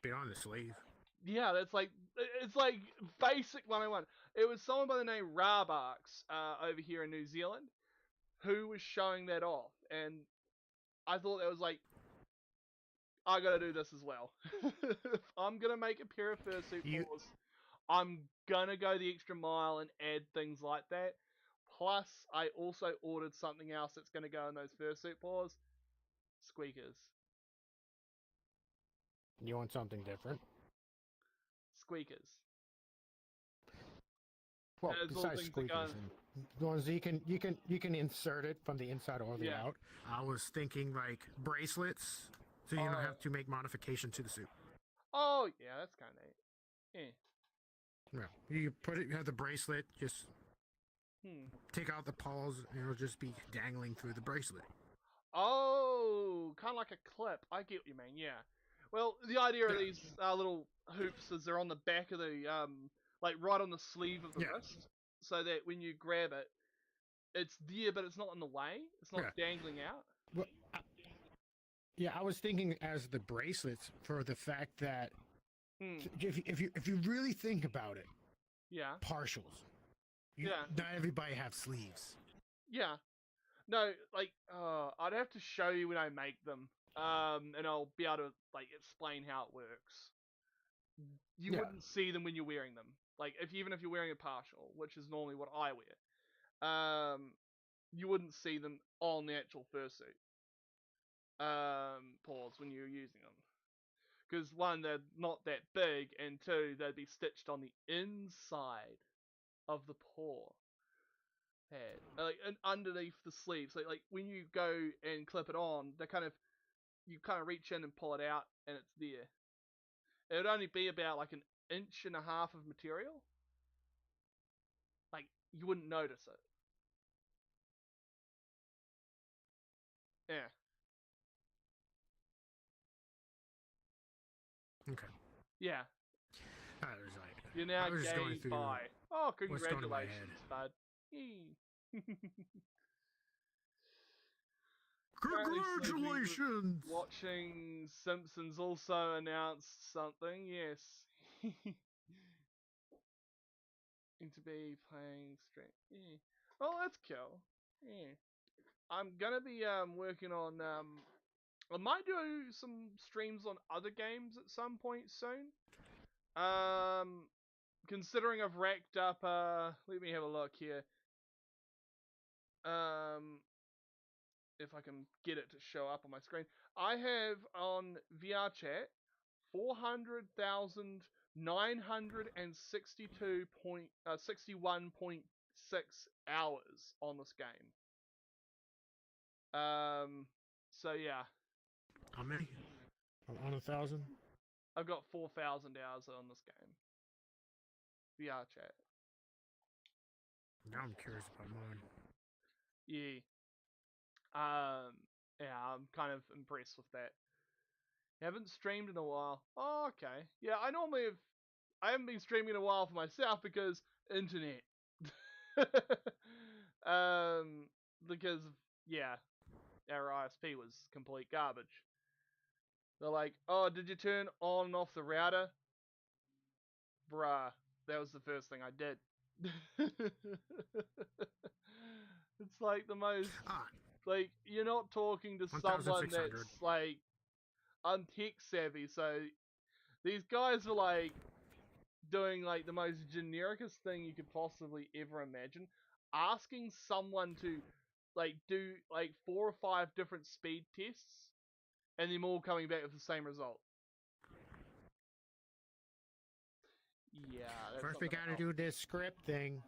Be on the sleeve. Yeah, it's like basic 101. It was someone by the name Rabarks over here in New Zealand who was showing that off, and I thought that was like, I gotta do this as well. If I'm gonna make a pair of fursuit paws, I'm gonna go the extra mile and add things like that. Plus, I also ordered something else that's gonna go in those fursuit paws: squeakers. You want something different? Squeakers. Well, There's all besides things that go squeakers and the ones you can insert it from the inside or the Yeah. out. I was thinking like bracelets, so you don't have to make modification to the suit. Oh yeah, that's kind of neat. Yeah, you put it. You have the bracelet. Just take out the paws, and it'll just be dangling through the bracelet. Oh, kind of like a clip. I get what you mean. Yeah. Well, the idea of these little hoops is they're on the back of the like right on the sleeve of the wrist, so that when you grab it, it's there, but it's not in the way. It's not dangling out. Well, I was thinking as the bracelets for the fact that if you really think about it, partials. Not everybody have sleeves. Yeah. No, like I'd have to show you when I make them, and I'll be able to like explain how it works. You wouldn't see them when you're wearing them. Like even if you're wearing a partial, which is normally what I wear, you wouldn't see them on the actual fursuit paws when you're using them. Because one, they're not that big, and two, they'd be stitched on the inside of the paw pad, like and underneath the sleeve. So like when you go and clip it on, you kind of reach in and pull it out, and it's there. It would only be about like an inch and a half of material. Like you wouldn't notice it. Yeah. Okay. Yeah. I was like, You're now just gay going through bi. Oh, what's going in my congratulations, bud. Congratulations! Watching Simpsons also announced something. Yes. To be playing stream. Yeah. Well, that's cool. Yeah. I'm gonna be working on I might do some streams on other games at some point soon. Considering I've racked up let me have a look here. if I can get it to show up on my screen, I have on VR chat 400,962.61.6 hours on this game. So yeah, How many? On 1,000? I've got 4,000 hours on this game. VR chat. Now I'm curious about mine. Yeah. Yeah, I'm kind of impressed with that. Haven't streamed in a while. Oh, okay. Yeah, I haven't been streaming in a while for myself because internet. Because yeah, our ISP was complete garbage. They're like, oh, did you turn on and off the router? Bruh, that was the first thing I did. It's like the most, like, you're not talking to someone that's like untech savvy, so these guys are like doing like the most genericest thing you could possibly ever imagine, asking someone to like do like 4 or 5 different speed tests and them all coming back with the same result. Yeah, that's First we gotta do this script thing.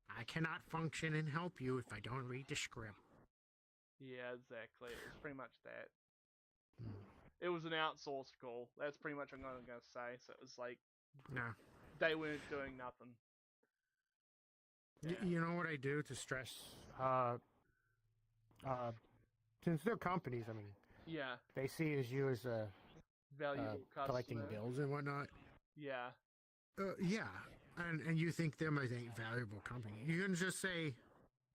I cannot function and help you if I don't read the script. Yeah, exactly. It was pretty much that. It was an outsourced call. That's pretty much what I'm gonna say. So it was like, they weren't doing nothing. Yeah. You know what I do to stress? Since they're companies, I mean, yeah, they see you as a valuable customer, collecting bills and whatnot. Yeah. Yeah, and you think them as a valuable company. You can just say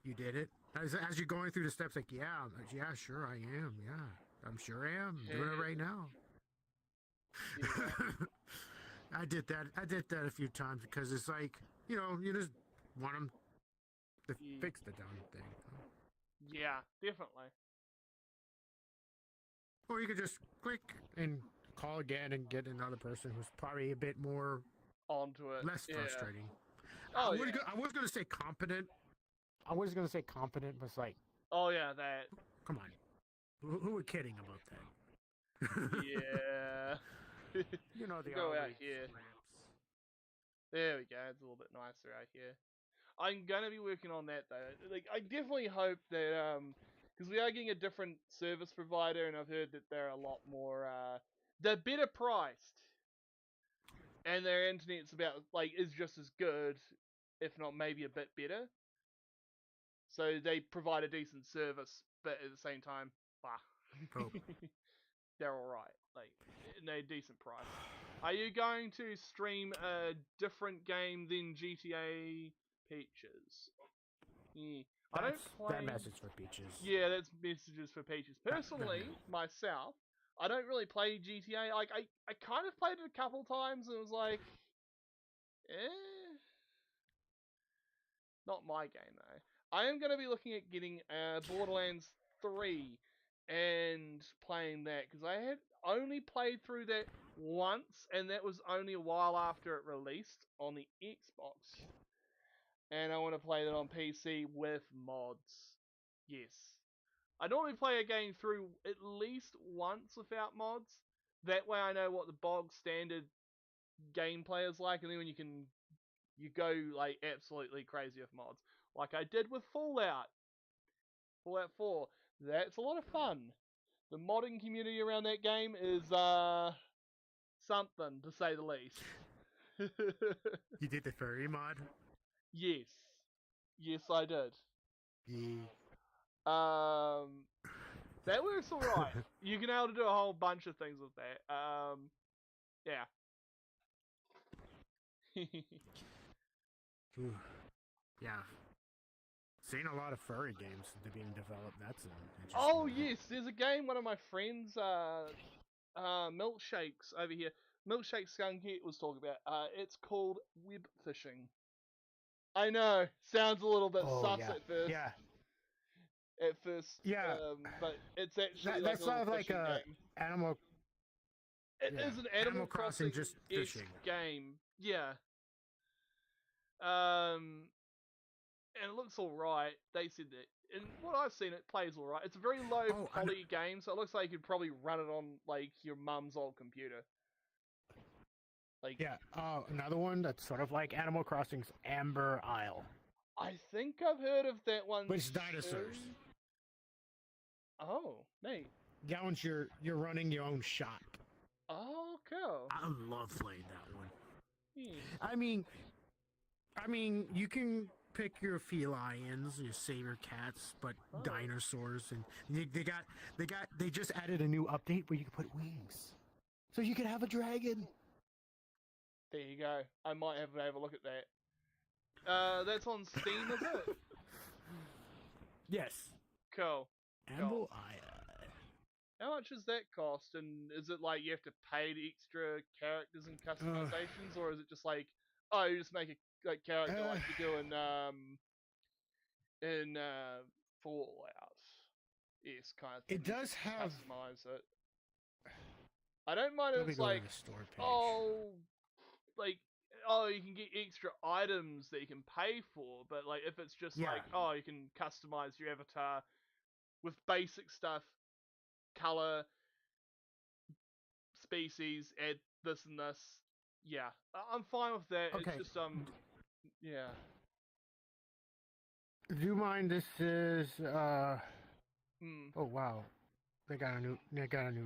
you did it as you're going through the steps. Like, yeah, sure I am. Yeah, I'm sure I am. I'm doing it right now. Yeah. I did that a few times because it's like, you just want them to fix the damn thing. Yeah, definitely. Or you could just click and call again and get another person who's probably a bit more onto it, less frustrating. Oh, I was gonna say competent. But it's like, oh yeah, that. Come on, who are kidding about that? Yeah. You know the go out here. There we go. It's a little bit nicer out here. I'm gonna be working on that though. Like, I definitely hope that because we are getting a different service provider, and I've heard that they're a lot more they're better priced, and their internet's about is just as good, if not maybe a bit better. So they provide a decent service, but at the same time, they're alright. Like, they're a decent price. Are you going to stream a different game than GTA Peaches? Yeah. I don't play... That message for Peaches. Yeah, that's messages for Peaches. Personally, myself, I don't really play GTA. Like, I kind of played it a couple times and it was like, not my game though. I am going to be looking at getting Borderlands 3 and playing that, because I had only played through that once, and that was only a while after it released on the Xbox. And I want to play that on PC with mods. Yes. I normally play a game through at least once without mods. That way I know what the bog standard gameplay is like, and then when you go like absolutely crazy with mods. Like I did with Fallout 4. That's a lot of fun. The modding community around that game is something, to say the least. You did the furry mod? Yes. Yes, I did. Yeah. That works alright. You can able to do a whole bunch of things with that. Yeah. Yeah. Seen a lot of furry games that are being developed. That's interesting. Oh yes, there's a game one of my friends, Milkshakes over here, Milkshake Skunky was talking about. It's called web fishing. I know, sounds a little bit sus at first. Yeah. At first. Yeah. But it's actually that's sort of like a game. Animal. It is an Animal Crossing just fishing game. Yeah. and it looks alright. They said that, and what I've seen, it plays alright. It's a very low poly game, so it looks like you could probably run it on like your mum's old computer. Like, yeah, another one that's sort of like Animal Crossing's Amber Isle. I think I've heard of that one. But it's dinosaurs. Oh, neat. That one's you're running your own shop. Oh, cool. I love playing that one. Hmm. I mean, you can pick your felines, your saber cats, but dinosaurs, and they just added a new update where you can put wings, so you can have a dragon. There you go. I might have to have a look at that. That's on Steam, is it? Yes. Cool. Cool. How much does that cost? And is it like you have to pay the extra characters and customizations, or is it just like, oh, you just make a character like you do in Fallout? Yes, kind of thing. It does have customize it. I don't mind if it's like, you can get extra items that you can pay for, but like if it's just like, oh, you can customize your avatar with basic stuff, color, species, add this and this. Yeah, I'm fine with that. Okay. It's just yeah. Do you mind? This is Oh wow, they got a new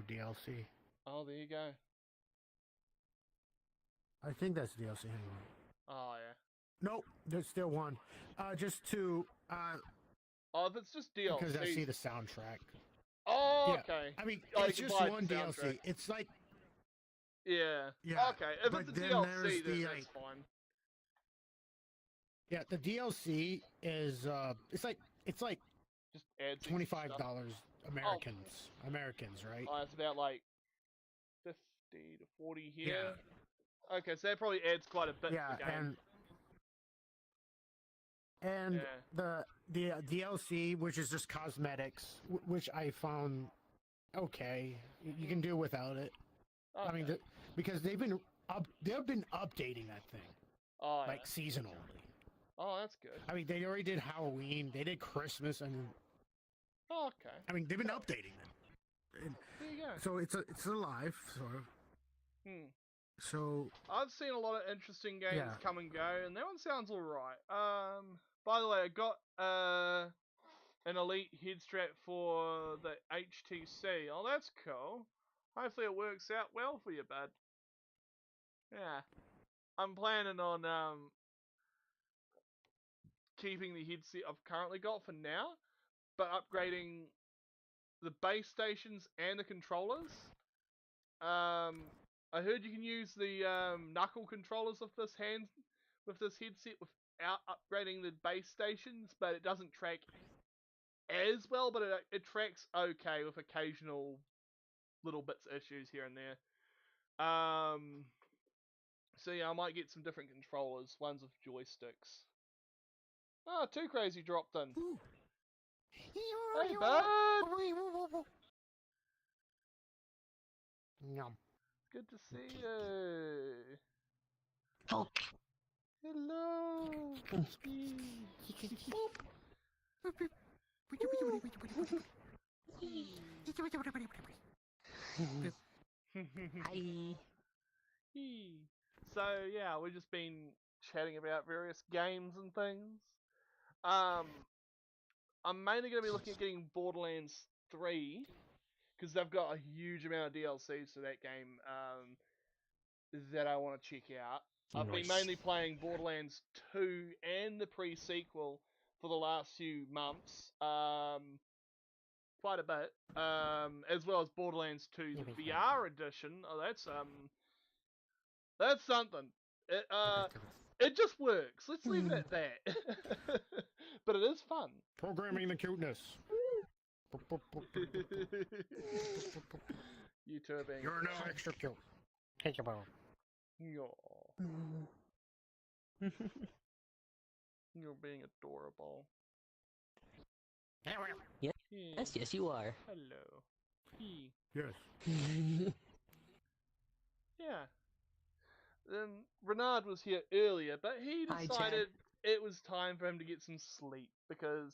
DLC. Oh, there you go. I think that's DLC anyway. Oh yeah. Nope, there's still one. Just to Oh, if it's just DLC. Because I see the soundtrack. Oh, yeah. okay. I mean, oh, it's just one DLC. It's like. Yeah. Yeah. Okay, if it's a DLC, then that's fine. Yeah, the DLC is it's like just add $25 Americans, right? Oh, it's about like 50 to 40 here. Yeah. Okay, so that probably adds quite a bit to the game. And the DLC, which is just cosmetics, which I found okay. You can do without it. Okay. I mean, because they've been updating that thing, like seasonally. Oh, that's good. I mean, they already did Halloween. They did Christmas. I mean, okay. I mean, they've been updating them. And there you go. So it's alive, sort of. So I've seen a lot of interesting games come and go, and that one sounds alright. By the way, I got an elite head strap for the HTC. Oh, that's cool. Hopefully it works out well for you, bud. Yeah. I'm planning on keeping the headset I've currently got for now, but upgrading the base stations and the controllers. I heard you can use the knuckle controllers with this headset without upgrading the base stations, but it doesn't track as well, but it tracks okay with occasional little bits of issues here and there. So yeah, I might get some different controllers, ones with joysticks. Oh, Too Crazy dropped in. Ooh. Hey, bud! Yum. Good to see you. Oh. Hello. Hi. So yeah, we've just been chatting about various games and things. I'm mainly going to be looking at getting Borderlands 3 because they've got a huge amount of DLCs to that game that I want to check out. I've been mainly playing Borderlands 2 and the pre-sequel for the last few months, quite a bit, as well as Borderlands 2's VR edition. Oh, that's something. It just works. Let's leave it at that. But it is fun. Programming the cuteness. You two are being... You're no extra cute. Take your bone. You're being adorable. Yeah. Yes, you are. Hello. Yes. Yeah. Then Renard was here earlier, but he decided it was time for him to get some sleep because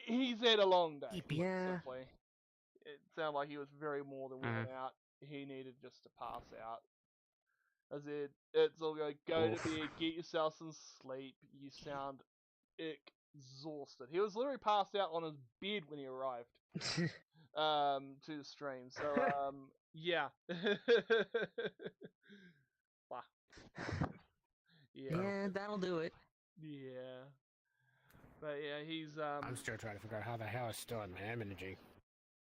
he's had a long day. Yeah. Simply, it sounded like he was very more than worn out. He needed just to pass out. I said, it's all go to bed, get yourself some sleep. You sound exhausted. He was literally passed out on his bed when he arrived to the stream. So yeah. Wow. Yeah, that'll do it. Yeah. But yeah, he's I'm still trying to figure out how the hell I still have my energy.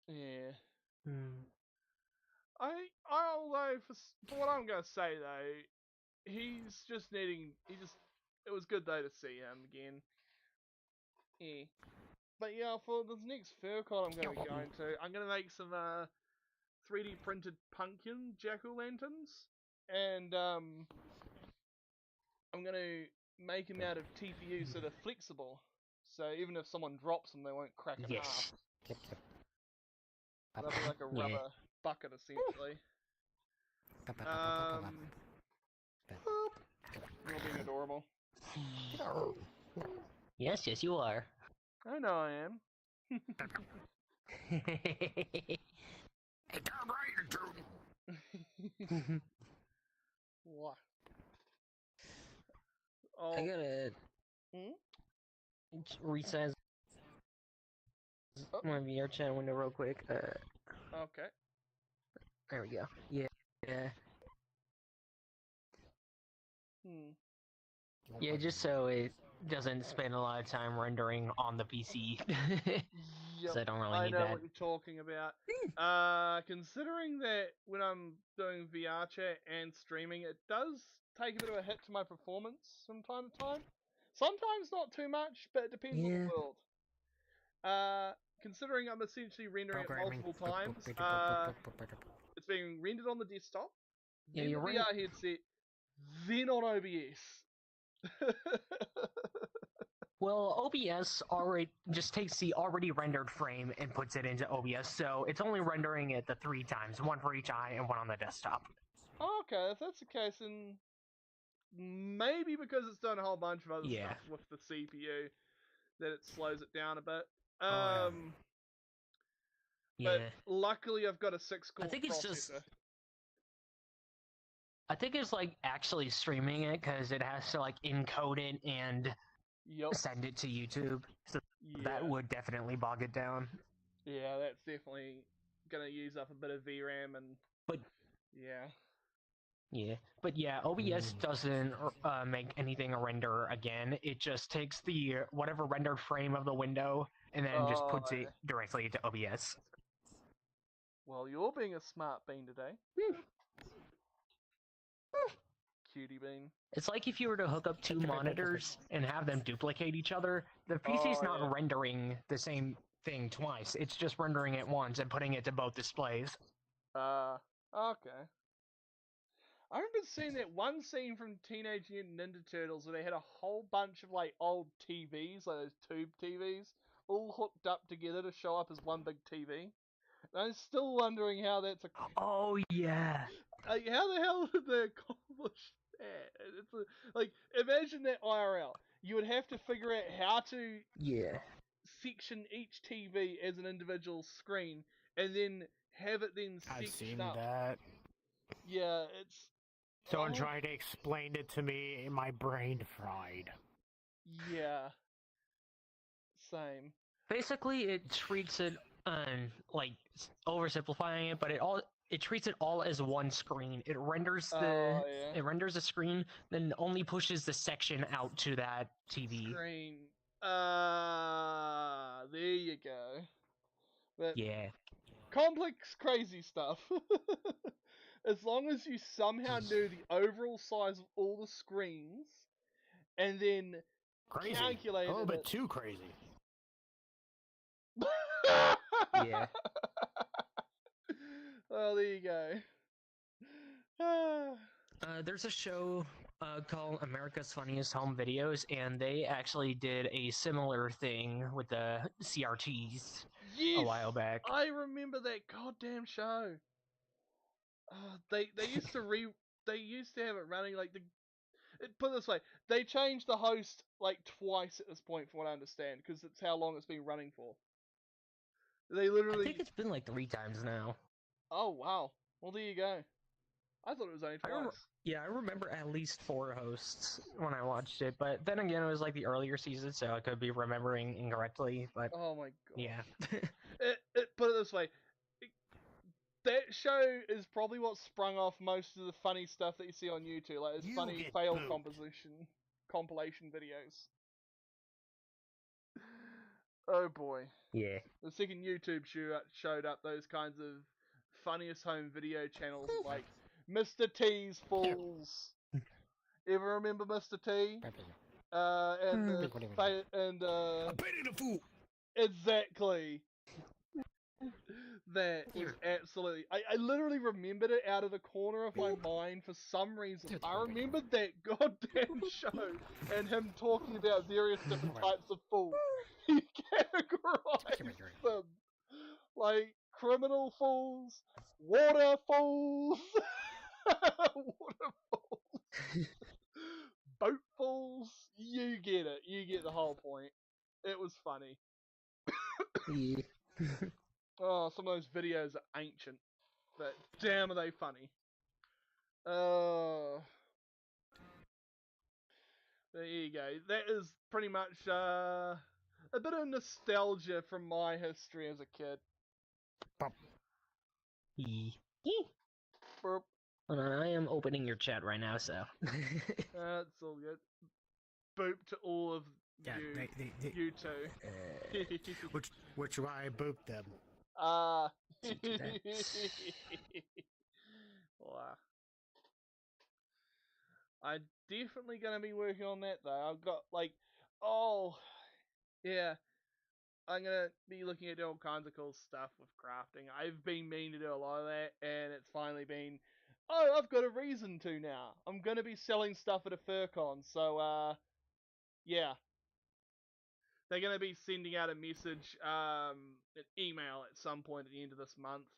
yeah. Hmm. Although for what I'm gonna say though, he's just needing. It was good though to see him again. Yeah. But yeah, for this next furcon I'm gonna be going to, I'm gonna make some 3D printed pumpkin jack-o'-lanterns, and I'm gonna make them out of TPU so they're flexible. So even if someone drops them, they won't crack in half. Yes. They'll be like a rubber bucket essentially. You're being adorable. Yes, you are. I know I am. Hey, damn right you do. What? I gotta resize my VR chat window real quick. Okay. There we go. Yeah. Yeah, just so it doesn't spend a lot of time rendering on the PC. Yep, I don't really I need know that. what you're talking about. Considering that when I'm doing VR chat and streaming, it does take a bit of a hit to my performance from time to time. Sometimes not too much, but it depends on the world. Considering I'm essentially rendering it multiple times, it's being rendered on the desktop, then the VR headset, then on OBS. Well, OBS already just takes the already rendered frame and puts it into OBS, so it's only rendering it the 3 times, one for each eye and one on the desktop. Okay, if that's the case, then maybe because it's done a whole bunch of other stuff with the CPU, that it slows it down a bit. But luckily I've got a 6-core processor. I think it's like actually streaming it because it has to like encode it and send it to YouTube. So that would definitely bog it down. Yeah, that's definitely gonna use up a bit of VRAM and. But yeah, OBS doesn't make anything a render again. It just takes the whatever rendered frame of the window and then just puts it directly into OBS. Well, you're being a smart bean today. Cutie bean. It's like if you were to hook up 2 monitors and have them duplicate each other. The PC's not rendering the same thing twice. It's just rendering it once and putting it to both displays. Okay. I remember seeing that one scene from Teenage Mutant Ninja Turtles where they had a whole bunch of like old TVs, like those tube TVs, all hooked up together to show up as one big TV. And I'm still wondering how that's a. Oh yeah. Like, how the hell did they accomplish that? It's like, imagine that IRL. You would have to figure out how to section each TV as an individual screen, and then have it then sectioned I've seen up. that. Yeah, it's. Someone tried to explain it to me, and my brain fried. Yeah. Same. Basically, it treats it like oversimplifying it, but it treats it all as one screen. It renders it renders a screen, then only pushes the section out to that TV. Screen. There you go. But complex, crazy stuff. As long as you somehow knew the overall size of all the screens, and then calculated a little bit too crazy. Well, there you go. There's a show called America's Funniest Home Videos, and they actually did a similar thing with the CRTs a while back. I remember that goddamn show. They used to have it running like Put it this way, they changed the host like twice at this point, from what I understand, because it's how long it's been running for. They literally. I think it's been like 3 times now. Oh wow! Well, there you go. I thought it was only twice. Yeah, I remember at least 4 hosts when I watched it, but then again, it was like the earlier season, so I could be remembering incorrectly. But oh my god. Yeah. Put it this way. That show is probably what sprung off most of the funny stuff that you see on YouTube, like it's funny fail compilation videos. Oh boy. Yeah. The second YouTube showed up those kinds of funniest home video channels like Mr. T's Fools. Ever remember Mr. T? And I'm betting the fool. Exactly. That was absolutely. I literally remembered it out of the corner of my mind for some reason. I remembered that goddamn show and him talking about various different types of fools. He categorized them like criminal fools, water fools, water fools, boat fools. You get it. You get the whole point. It was funny. Yeah. Oh, some of those videos are ancient, but damn are they funny. There you go. That is pretty much a bit of nostalgia from my history as a kid. Burp. I am opening your chat right now, so. That's all good. Boop to all of you two. Which why I booped them. Wow. I'm definitely gonna be working on that though. I've got like, yeah, I'm gonna be looking at all kinds of cool stuff with crafting. I've been meaning to do a lot of that, and it's finally been, I've got a reason to now. I'm gonna be selling stuff at a FurCon, so yeah. They're going to be sending out a message, an email at some point at the end of this month.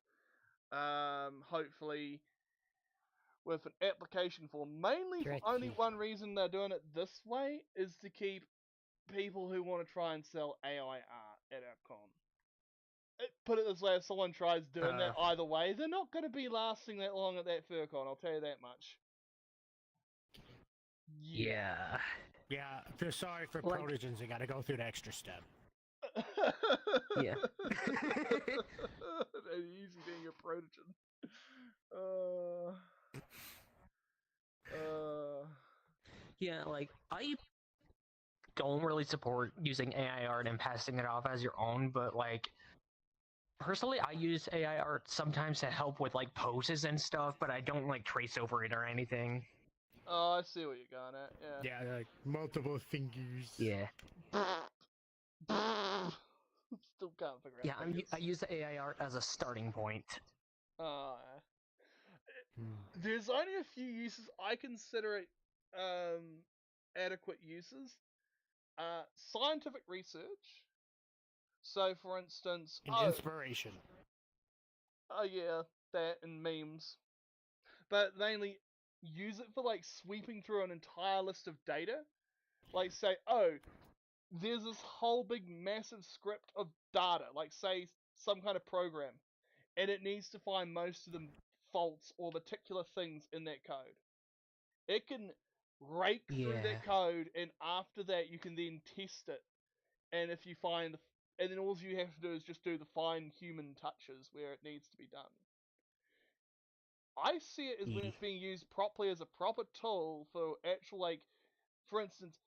Hopefully with an application form. Mainly for only one reason they're doing it this way is to keep people who want to try and sell AI art at our con. Put it this way, if someone tries doing that either way, they're not going to be lasting that long at that FurCon, I'll tell you that much. Yeah. Yeah, feel sorry for protogens. They gotta go through the extra step. Yeah. Easy being a protogen. Yeah, like, I don't really support using AI art and passing it off as your own, but, like, personally, I use AI art sometimes to help with, like, poses and stuff, but I don't, like, trace over it or anything. Oh, I see what you're going at, yeah. Yeah, like, multiple fingers. Yeah. Still can't figure out. Yeah, I use the AI art as a starting point. There's only a few uses I consider it adequate uses. Scientific research. So, for instance, inspiration. Oh yeah, that and memes. But mainly use it for like sweeping through an entire list of data. Like say, there's this whole big massive script of data, like say some kind of program, and it needs to find most of the faults or particular things in that code. It can rake through that code, and after that you can then test it. And if you find, and then all you have to do is just do the fine human touches where it needs to be done. I see it as when it's being used properly as a proper tool for actual, like, for instance,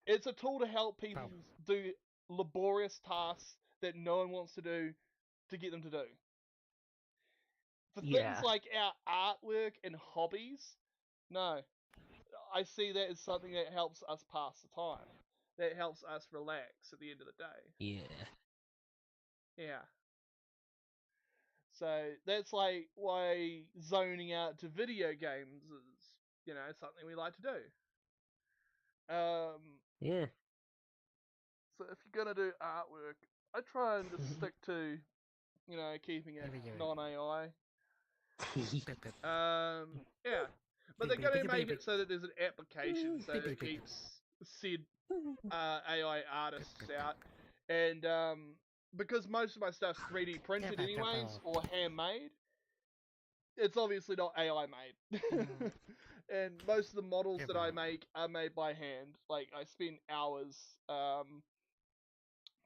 it's a tool to help people do laborious tasks that no one wants to do to get them to do. For things like our artwork and hobbies, no. I see that as something that helps us pass the time. That helps us relax at the end of the day. Yeah. Yeah. So that's like why zoning out to video games is, something we like to do. Yeah. So if you're gonna do artwork, I try and just stick to, keeping it non-AI. Yeah. But they're going to make it so that there's an application so it keeps said AI artists out. And because most of my stuff's 3D printed anyways, or handmade, it's obviously not AI made. And most of the models that I make are made by hand. Like, I spend hours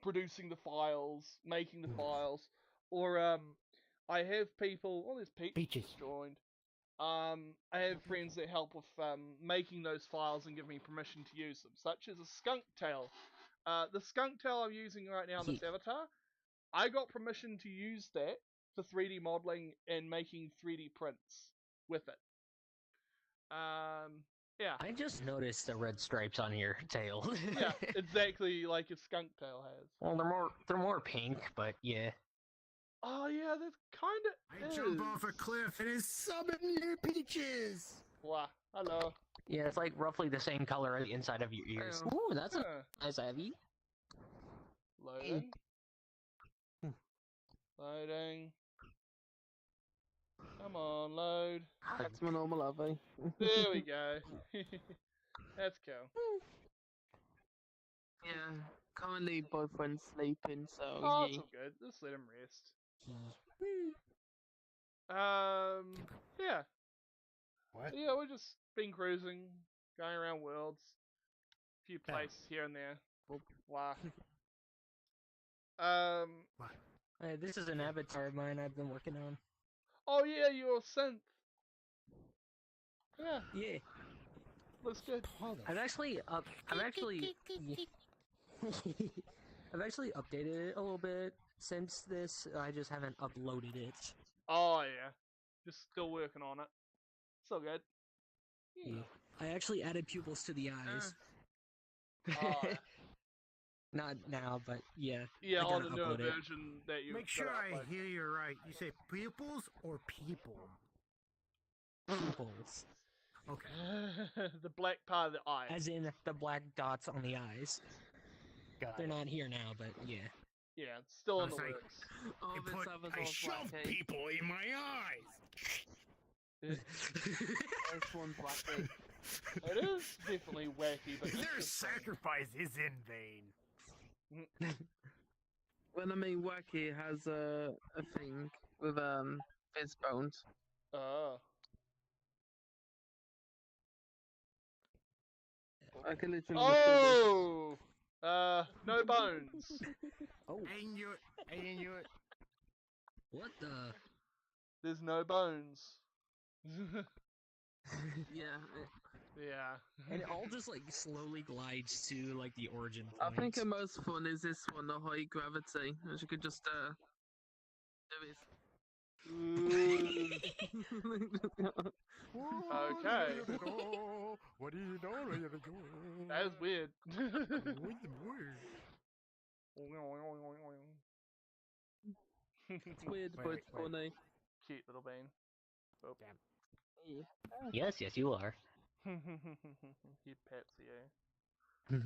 producing the files, making the files, or I have people. Oh, there's Peaches joined. I have friends that help with making those files and give me permission to use them, such as a skunk tail. The skunk tail I'm using right now in this avatar, I got permission to use that for 3D modeling and making 3D prints with it. Yeah. I just noticed the red stripes on your tail. Yeah, exactly like a skunk tail has. Well, they're more pink, but yeah. Oh yeah, that's kind of. I jump off a cliff and it's summoning your peaches. Wow, hello. Yeah, it's like roughly the same color on the inside of your ears. Ooh, that's a nice Abby. Loading. Loading. Come on, load. That's my normal Abby. There we go. That's cool. Yeah, currently boyfriend's sleeping, so oh, it's all good. Just let him rest. Yeah. What? Yeah, we're just been cruising, going around worlds, a few places here and there. Wow. This is an avatar of mine I've been working on. Oh yeah, you're a synth. Yeah. Yeah. Looks good. I've actually I've actually updated it a little bit since this. I just haven't uploaded it. Oh yeah. Just still working on it. So good. Yeah. I actually added pupils to the eyes. Oh, yeah. Not now, but yeah. Yeah, I on gotta the newer upload it. version that you Make sure I hear you right. You say pupils or people? Pupils. Okay. the black part of the eye. As in the black dots on the eyes. They're not here now, but yeah. Yeah, it's still in the Like, works. all this I shove people in my eyes. This one's wacky. It is definitely wacky, but Their interesting. sacrifice is in vain. When I mean wacky, it has a thing with fizz bones. Oh. I can literally. Oh! No bones. Oh. I knew it. What the? There's no bones. Yeah. Yeah. And it all just like slowly glides to like the origin I point. think the most fun is this one, the high gravity. As you could just do it. Okay. That is weird. It's weird, but it's funny. Cute little bean. Oh. Yeah. Yes, you are. You Pepsi, eh?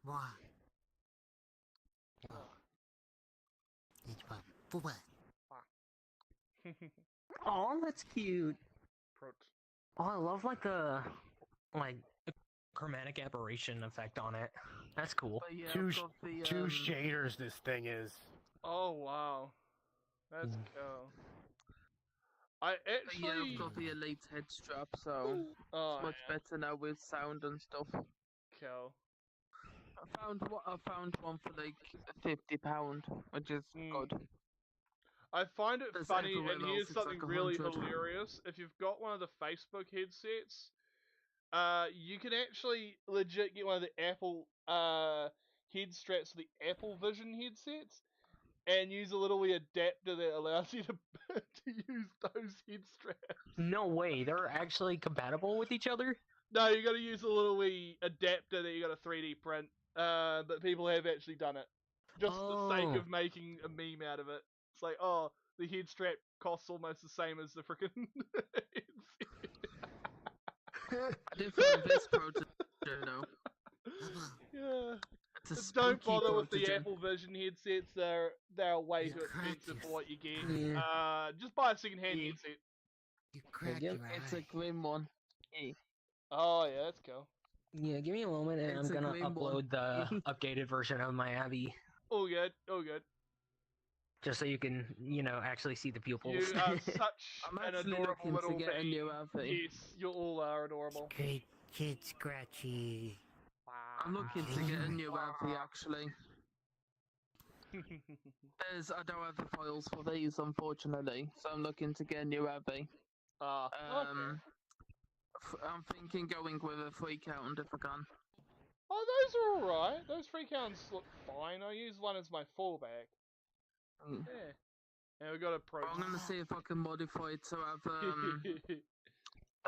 Why? Oh, that's cute. Prot. Oh, I love like the chromatic aberration effect on it. That's cool. But yeah, Two I've got the, two shaders this thing is. Oh wow. That's cool. I But actually yeah, I've got the elite head strap, so it's much better now with sound and stuff. Cool. I found one for like £50, which is good. I find it There's funny, everywhere and else, here's it's something like really 100. hilarious. If you've got one of the Facebook headsets, you can actually legit get one of the Apple head straps, the Apple Vision headsets, and use a little wee adapter that allows you to use those head straps. No way, they're actually compatible with each other? No, you got to use a little wee adapter that you got to 3D print. But people have actually done it, just for the sake of making a meme out of it. It's like, oh, the head strap costs almost the same as the freaking I did find this project, you know. Yeah. It's a Just don't spooky bother with the protogen. Apple Vision headsets. They're way You too expensive cracked for what you get. Yeah. Just buy a second-hand Yeah. headset. You cracked give- your It's a eye. green one. Yeah. Oh yeah, that's cool. Yeah, give me a moment and It's I'm a gonna green one. upload the updated version of my Abby. All good, all good. Just so you can, actually see the pupils. You are such I'm an actually adorable looking little to get a being. new Abby. Yes, you all are adorable. Great kid Scratchy. I'm looking to get a new Abby actually. I don't have the files for these, unfortunately, so I'm looking to get a new Abby. Okay. I'm thinking going with a 3 count if I can. Oh, those are alright. Those 3 counts look fine. I use one as my fallback. Mm. Yeah. And we got a pro. I'm gonna see if I can modify it to have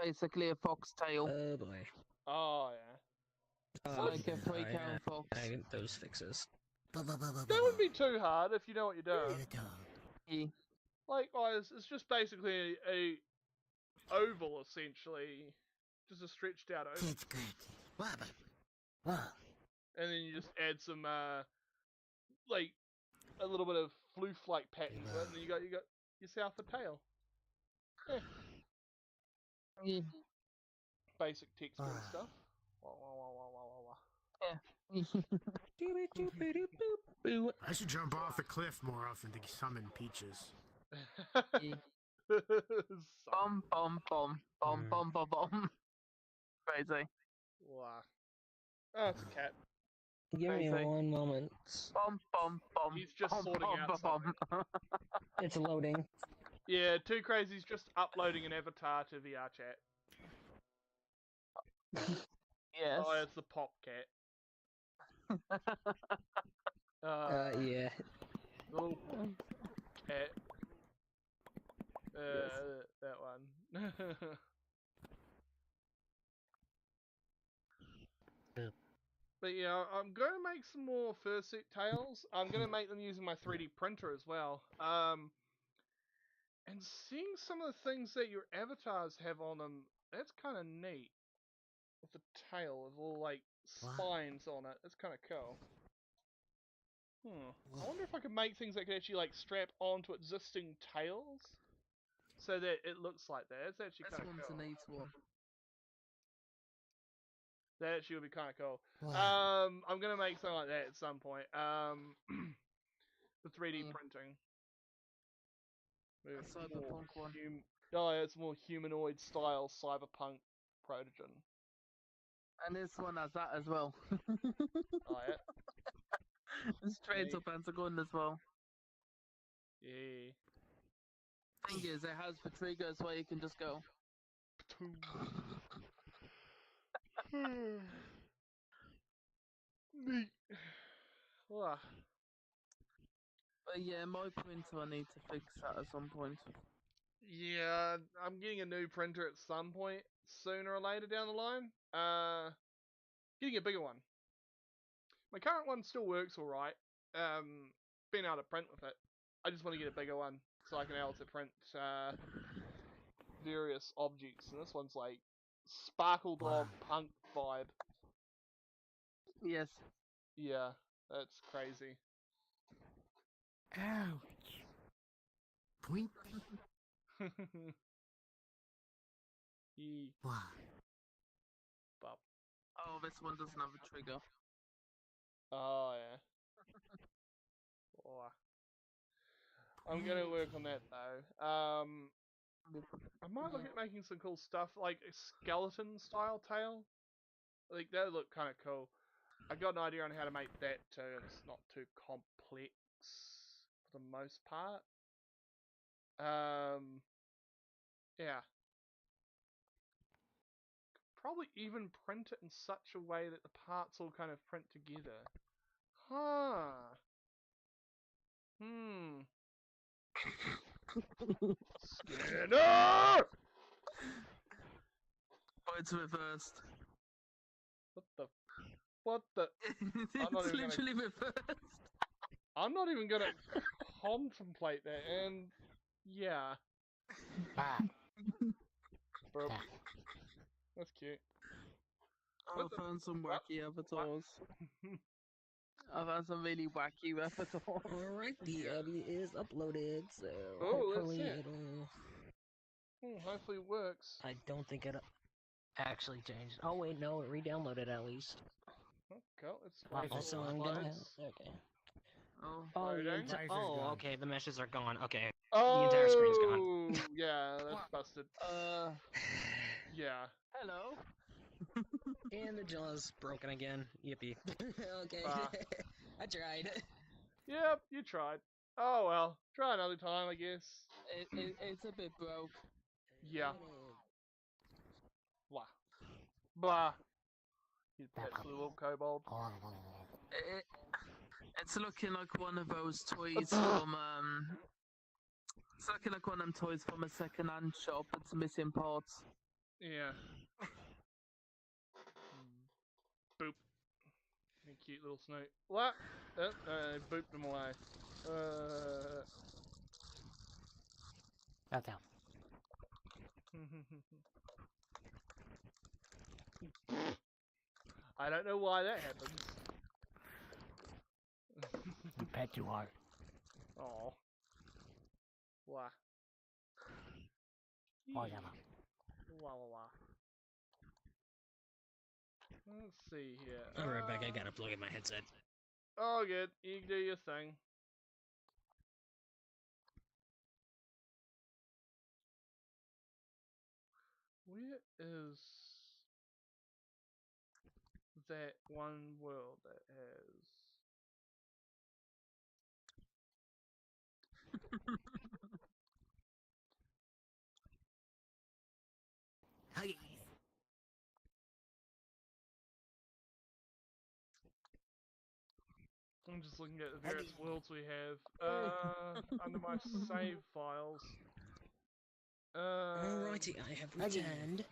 basically a fox tail. Oh boy. Oh yeah. So like a 3 count fox. I get those fixes. That wouldn't be too hard if you know what you're doing. Yeah. Likewise, it's just basically a oval essentially, just a stretched out oval. Kid Scratchy. What? And then you just add some like a little bit of floof-like pattern to it, and then you got yourself a tail. Yeah. Yeah. Basic texture and stuff. Wah, wah, wah, wah, wah, wah, wah. I should jump off the cliff more often to summon peaches. Yeah. So- Bum bum bum bum bum bum bum. Crazy. Wow. Oh, it's a cat. Give me Crazy. one moment. Bum bum bum. He's just bum, sorting bum, out bum, bum. It's loading. Yeah, Too Crazy's just uploading an avatar to VR chat. Yes. Oh, it's the pop cat. Yeah. Little cat. That one. But yeah, I'm going to make some more fursuit tails. I'm going to make them using my 3D printer as well. And seeing some of the things that your avatars have on them, that's kind of neat. With the tail, with all like spines on it, it's kind of cool. I wonder if I could make things that could actually like strap onto existing tails, so that it looks like that. It's actually This kind of one's cool. a neat one. That actually would be kind of cool. Wow. I'm gonna make something like that at some point. The 3D printing. A cyberpunk one. Oh, yeah, it's more humanoid style cyberpunk protogen. And this one has that as well. Oh yeah. Straight Yeah. up Pentagon as well. Yeah. Thing is, it has the triggers where you can just go. Neat. Wow. But yeah, my printer, I need to fix that at some point. Yeah, I'm getting a new printer at some point, sooner or later down the line. Getting a bigger one. My current one still works alright. Been able to print with it. I just want to get a bigger one so I can be able to print various objects. And this one's like Sparkle Dog punk vibe. Yes. Yeah, that's crazy. Ouch. Point. Wow. Bop. Oh, this one doesn't have a trigger. Oh yeah. Oh. I'm gonna work on that though. I might look at making some cool stuff like a skeleton style tail. I think that would look kind of cool. I got an idea on how to make that too, and it's not too complex for the most part. Yeah. Could probably even print it in such a way that the parts all kind of print together. Huh. Skinner! Oh, it's reversed. What the? not It's even literally reversed. I'm not even gonna contemplate that, and yeah. Burp. That's cute. I found some wacky avatars. I've had some really wacky repertoire. Alright, the Abby is uploaded, so Oh, let's hopefully see it. it'll... Hopefully it works. I don't think it actually changed. Oh wait, no, it re-downloaded at least. Okay, let's wait Also, until it I'm gonna have... loads. Okay. Oh. Oh, Loading. Why is it oh, gone? okay, the meshes are gone. Okay. Oh, entire screen's gone. Yeah, that's busted. Yeah. Hello. And the jaw's broken again. Yippee. Okay. Ah. I tried. Yep, you tried. Oh well, try another time, I guess. It's a bit broke. Yeah. Blah. Blah. You petty little kobold. It's looking like one of those toys from It's looking like one of them toys from a second-hand shop. It's missing parts. Yeah. Boop. You cute little snoot. What? Booped them away. That's out. I don't know why that happens. You bet you are. Oh. Wah. Oh, yeah. Wah wah wah. Let's see here. I'll be right back. I gotta plug in my headset. Oh, good. You can do your thing. Where is that one world that has... Hi. I'm just looking at the various worlds we have. Under my save files. Alrighty, I have returned.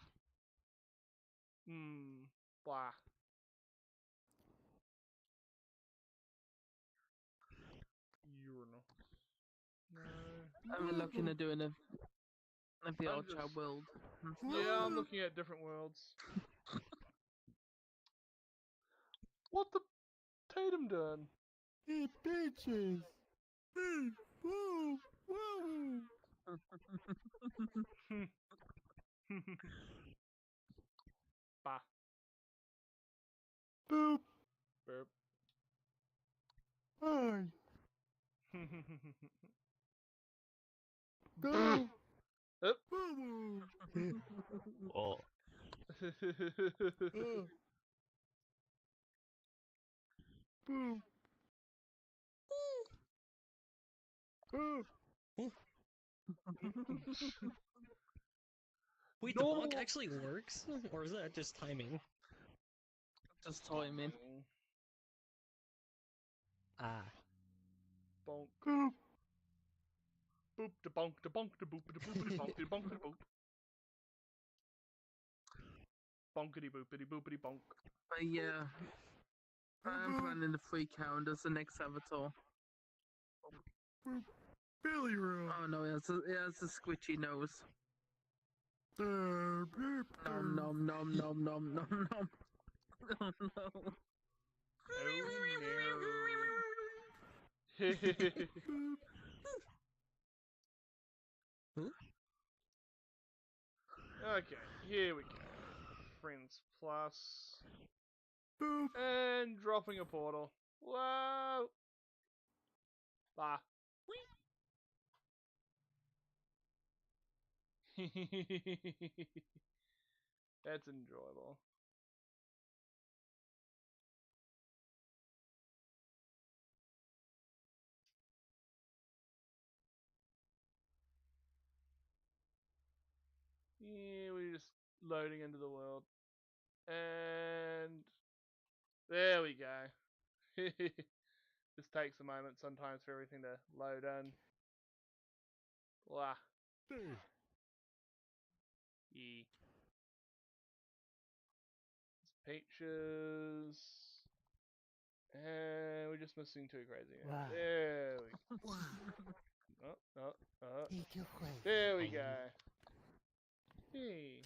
Blah. Urinal. No. I'm looking at doing a VR just- chat world. Yeah, I'm looking at different worlds. What the Tatum done? Hey, bitches! Hey, whoa, whoa! Bah. Boop! Burp. Hi! Go! Up. Whoa! Oh. Boop! Wait, No. the bonk actually works? Or is that just timing? Just timing. Ah. Bonk. Boop! Boop da bonk da bonk da boop da boop da bonk da bonk da boop. Bonkity boopity boopity bonk. But yeah, I'm planning the free count as the next avatar. Billy room! Oh no, it has a squishy nose. Nom nom nom nom nom nom nom. Oh no. Oh no. Okay, here we go. Friends plus. Boop! And dropping a portal. Whoa! Bah. That's enjoyable. Yeah, we're just loading into the world. And there we go. This takes a moment sometimes for everything to load in. Blah. Yeah. Peaches. And we're just missing two crazy. Wow. There we go. There we go. Hey.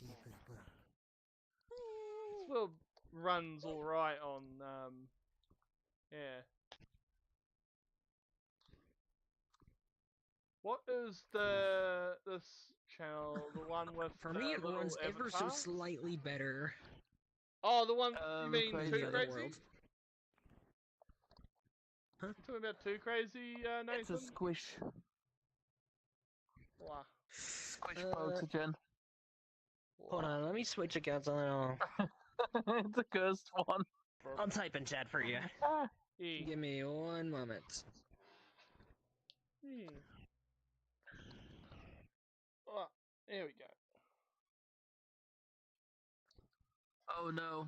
This world runs alright on yeah, What is this channel? The one with For me, it little runs ever so avatars? slightly better. Oh, the one you mean Crazy Too Other Crazy? World. Huh? You talking about Too Crazy, Nathan? It's a squish. Wow. Squish protogen. Hold on, let me switch accounts and then It's a cursed one. I'll type in chat for you. E. Give me one moment. Oh, here we go. Oh no.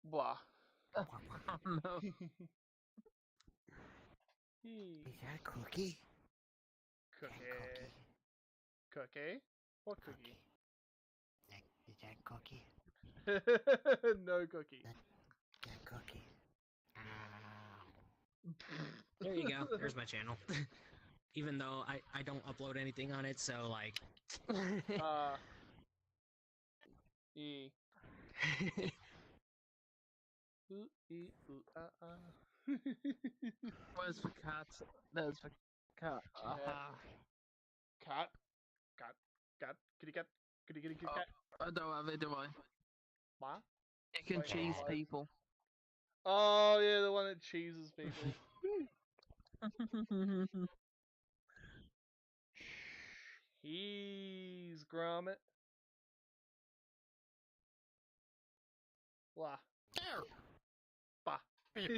Blah. Oh no. Is that a cookie? Cookie. Cookie? What cookie? Is that cookie? No cookie. That cookie. There you go. There's my channel. Even though I don't upload anything on it, so like. E. Ooh, e, ooh, Where's the cat? There's the cat. Cat. Cat. Cat. Kitty cat. Kitty kitty kitty cat. I don't have it, do I? What? You can Wait, cheese what? people. Oh yeah, the one that cheeses people. He's Gromit. Blah. Bah. Yeah,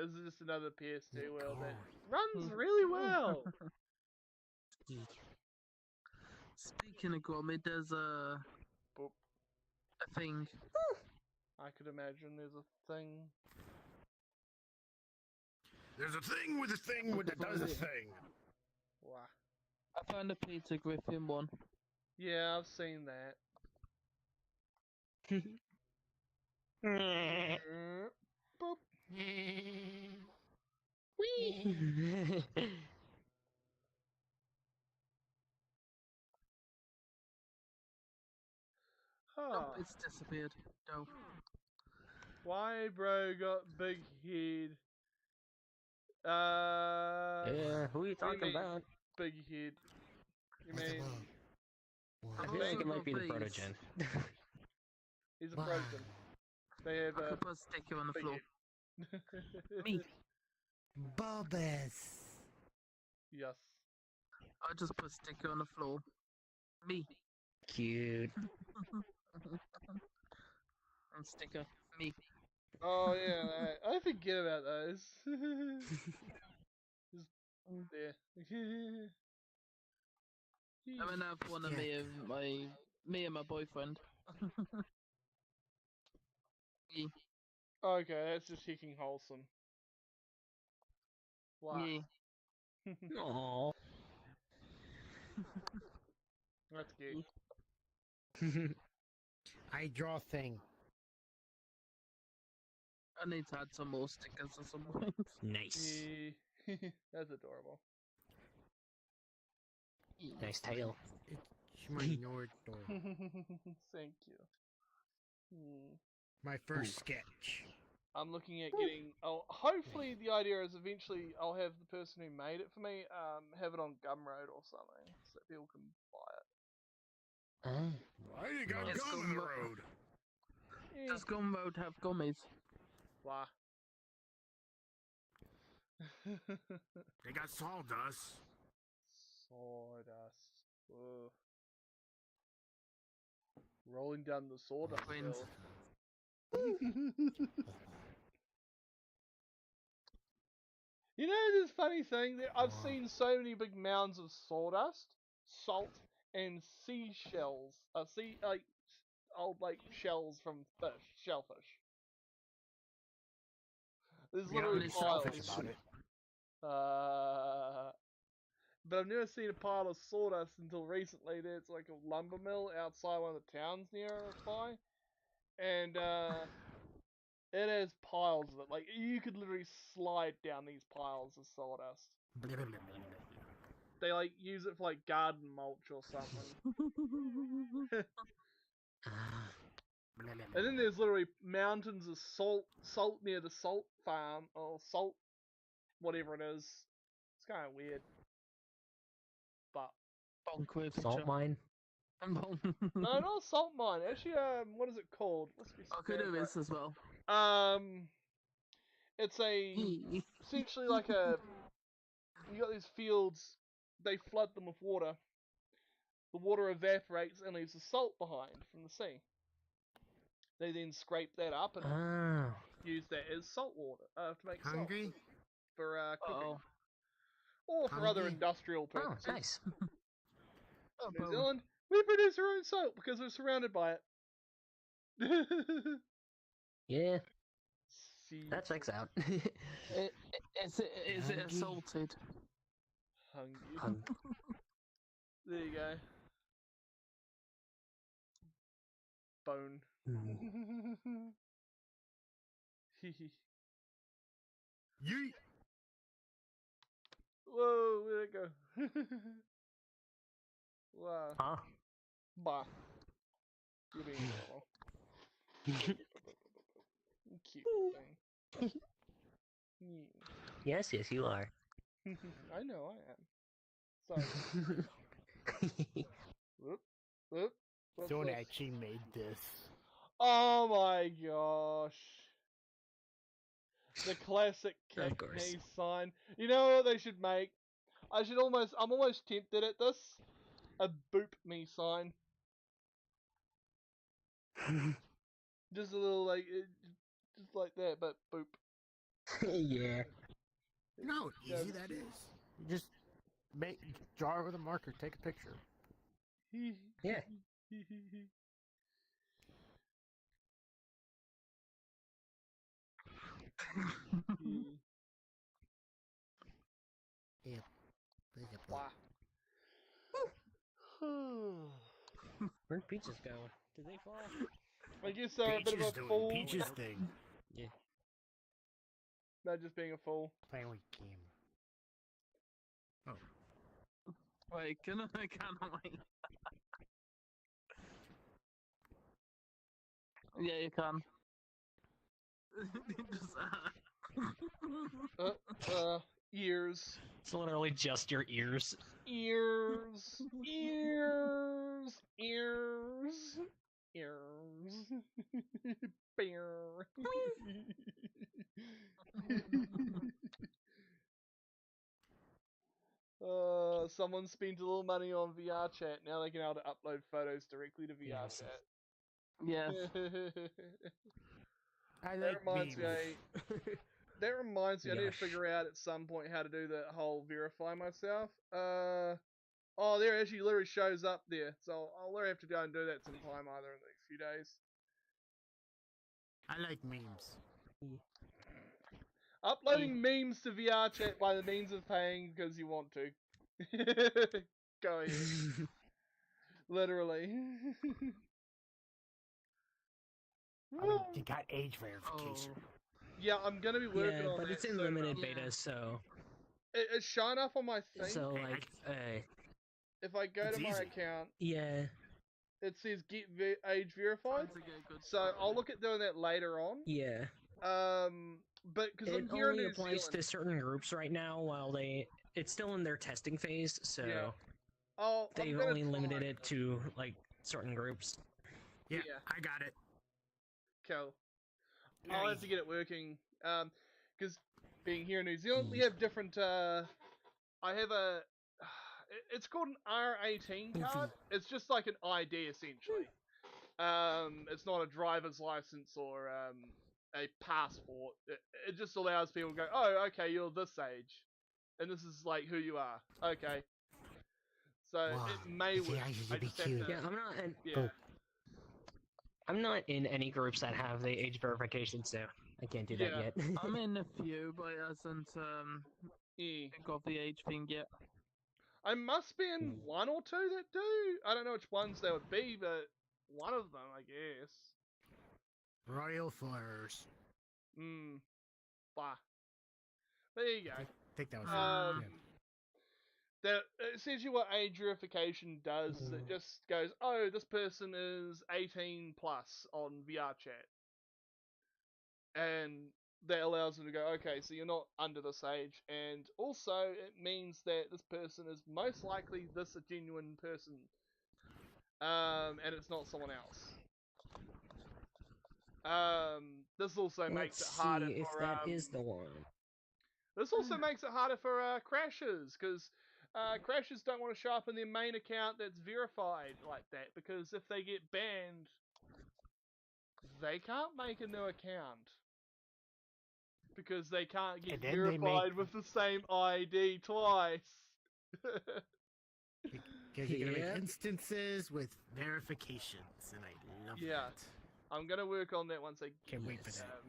this is just another PS2 world that runs really well. Speaking of Gromit, there's a thing. I could imagine there's a thing. There's a thing with a thing that does a thing. Wow. I found a Peter Griffin one. Yeah, I've seen that. Boop. Whee! Nope, it's disappeared. Dope. Why bro got big head? Yeah, who are you talking about? Big head. You mean? I feel like it might be the protogen. He's a protogen. They have I could put a sticker on the big floor. head. Me. Bulbous. Yes. I just put a sticker on the floor. Me. Cute. And sticker. Me. Oh yeah, I forget about those. Just there. I'm gonna have one of me and my boyfriend. Me. Okay, that's just hicking wholesome. Wow. Me. Aww. That's cute. I draw thing. I need to add some more stickers at some point. Nice. That's adorable. Nice tail. It's my Nord door. Thank you. My first sketch. I'm looking at getting. Oh, hopefully the idea is eventually I'll have the person who made it for me have it on Gumroad or something, so that people can buy it. Why you got gum in the road? Does Gumroad have gummies? Why? They got sawdust. Sawdust. Whoa. Rolling down the sawdust Twins. hill. You know this funny thing that I've seen so many big mounds of sawdust, salt, and seashells. Old shells from shellfish. There's literally piles. About it. But I've never seen a pile of sawdust until recently. There's like a lumber mill outside one of the towns near us by, and it has piles of it. Like you could literally slide down these piles of sawdust. They use it for garden mulch or something. And then there's literally mountains of salt near the salt farm or salt whatever it is. It's kind of weird. But Salt mine. no, not salt mine. Actually, what is it called? What's Kudu is as well. It's essentially like a. You got these fields. They flood them with water. The water evaporates and leaves the salt behind from the sea. They then scrape that up and use that as salt water to make salt for cooking or for other industrial purposes. Oh, nice. New Zealand, we produce our own salt because we're surrounded by it. Yeah. That checks out. Is it assaulted? Hungry. There you go. Bone. Yeet. Whoa, where'd it go? Wow. Huh? Bah. You're being normal. Cute thing. Yes, you are. I know I am. Sorry. Whoop. Someone actually made this. Oh my gosh. The classic kick me sign. You know what they should make? I'm almost tempted at this. A boop me sign. Just a little just like that, but boop. Yeah. You know how easy that is? You just draw it with a marker, take a picture. Yeah. Wow. Where'd Peaches go? Did they fall? I guess they're a bit of a fool. Peaches thing. Yeah. They're just being a fool. Playing with game. Oh. Wait, can I wait? Yeah, you can. Ears. It's literally just your ears. Ears. Bear. Someone spent a little money on VR chat. Now they can able to upload photos directly to VR chat. Yes. That reminds me, I need to figure out at some point how to do the whole verify myself. Oh, there actually literally shows up there. So I'll literally have to go and do that sometime either in the next few days. I like memes. Uploading memes to VR chat by the means of paying because you want to. Go ahead. Literally. I mean, you got age verification. Yeah, I'm gonna be working on that. But it's in limited beta, so. It's showing up on my thing. So, like, if I go to my account, yeah, it says get age verified. So I'll look at doing that later on. Yeah. But because it I'm here in only New applies Zealand, to certain groups right now while it's still in their testing phase, so they've only limited it to like certain groups. Yeah, I got it. Cool. I'll have to get it working. Because being here in New Zealand, we have different. I have a. It's called an R18 card. It's just like an ID essentially. It's not a driver's license or a passport. It just allows people to go, oh, okay, you're this age, and this is like who you are. Okay. So it may work. I just have to, I'm not. yeah. I'm not in any groups that have the age verification, so I can't do that yet. I'm in a few, but it hasn't got the age thing yet. I must be in one or two that do. I don't know which ones they would be, but one of them, I guess. Royal Flares. Bah. There you go. I think that was That essentially what age verification does is it just goes, oh, this person is 18 plus on VR chat. And that allows them to go, okay, so you're not under this age, and also it means that this person is most likely a genuine person, and it's not someone else. This also makes it harder if for that is the one. This also makes it harder for crashers, because crashers don't want to show up in their main account that's verified like that, because if they get banned, they can't make a new account. Because they can't get verified with the same ID twice. Because you're going to make instances with verifications, and I love that. I'm going to work on that once I can't wait for that.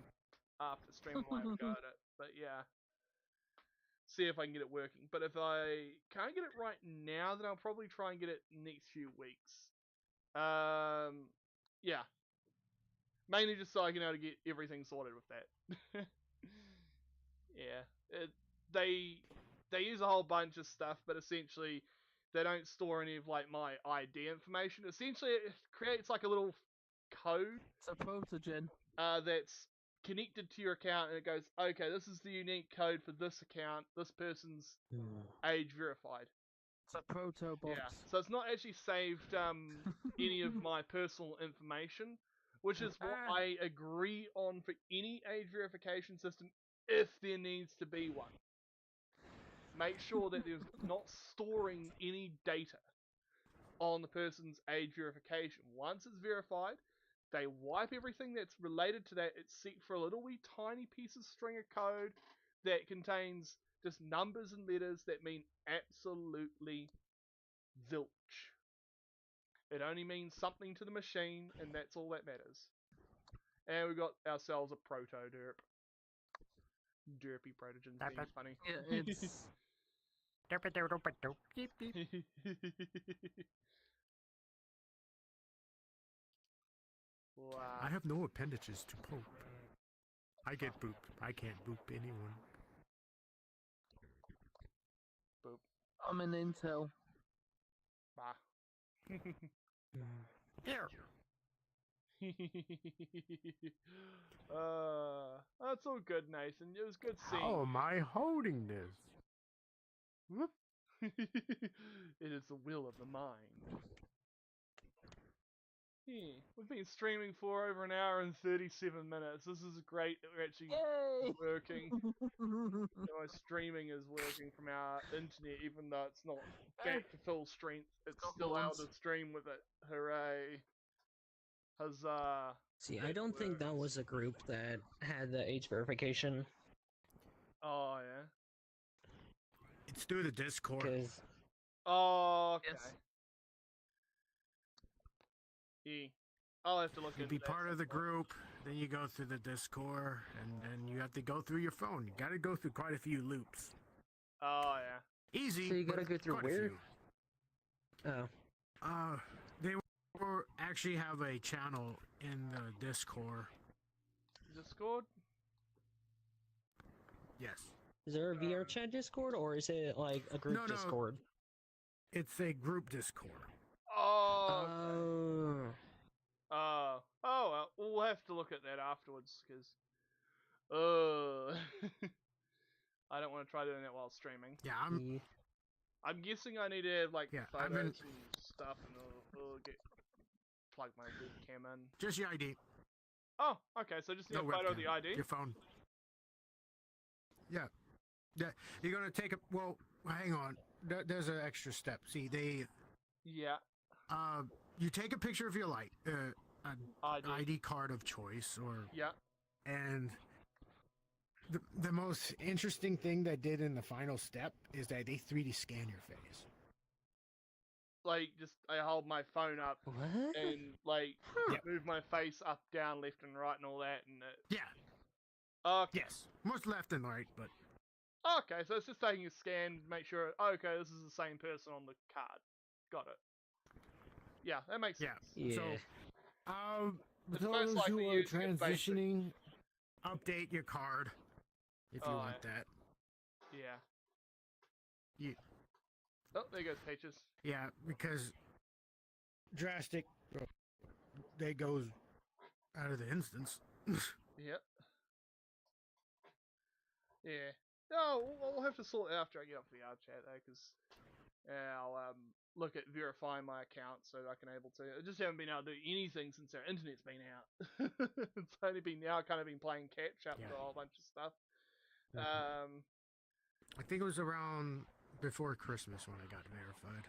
After streaming live go at it. But yeah. See if I can get it working. But if I can't get it right now, then I'll probably try and get it next few weeks. Yeah. Mainly just so I can get everything sorted with that. Yeah. They use a whole bunch of stuff, but essentially they don't store any of like my ID information. Essentially it creates like a little code. It's a protogen. That's connected to your account, and it goes, okay, this is the unique code for this account. This person's age verified. It's a proto box. Yeah, so it's not actually saved any of my personal information, which is what I agree on for any age verification system, if there needs to be one. Make sure that there's not storing any data on the person's age verification. Once it's verified, they wipe everything that's related to that, except for a little wee tiny piece of string of code that contains just numbers and letters that mean absolutely zilch. It only means something to the machine, and that's all that matters. And we got ourselves a proto-derp. Derpy protogen seems funny. Yeah, it's... Wow. I have no appendages to poop. I get booped. I can't boop anyone. Boop. I'm an intel. Bah. Here. That's all good, Nathan. It was good seeing How am I holding this? Whoop. It is the will of the mind. Yeah, we've been streaming for over an hour and 37 minutes. This is great that we're actually working. My streaming is working from our internet, even though it's not back to full strength. It's still able to stream with it. Hooray. Huzzah. See, I don't think that was a group that had the age verification. Oh, yeah? It's through the Discord. Oh, okay. Yes. Yeah. I'll have to look into be part of the group, then you go through the Discord, and then you have to go through your phone. You gotta go through quite a few loops. Oh, yeah. Easy. So you gotta go through where? Oh. They will actually have a channel in the Discord. Discord? Yes. Is there a VR chat Discord, or is it like a group Discord? It's a group Discord. Oh. Oh, well, we'll have to look at that afterwards, because... I don't want to try doing that while streaming. Yeah, I'm guessing I need to have, like, photos and stuff, and I'll plug my webcam in. Just your ID. Oh, okay, so just need a photo of the ID? Your phone. Yeah. Yeah, you're gonna take a... Well, hang on. There's an extra step. See, they... Yeah. You take a picture of your ID card of choice, or... Yeah. And... The most interesting thing they did in the final step is that they 3D scan your face. Like, just, I hold my phone up and, like, move my face up, down, left and right and all that, and Yeah. Okay. Yes. Most left and right, but... Okay, so it's just taking a scan to make sure, okay, this is the same person on the card. Got it. Yeah, that makes sense. Yeah. So, It's those most likely who are used to get transitioning, update your card if you want that. Yeah. Yeah. Oh, there goes Peaches. Yeah, because drastic, they goes out of the instance. Yep. Yeah. No, we'll have to sort it after I get off the VR chat though, because I'll look at verifying my account so that I can able to. I just haven't been able to do anything since our internet's been out. It's only been now kind of been playing catch up for a whole bunch of stuff. I think it was around before Christmas when I got verified.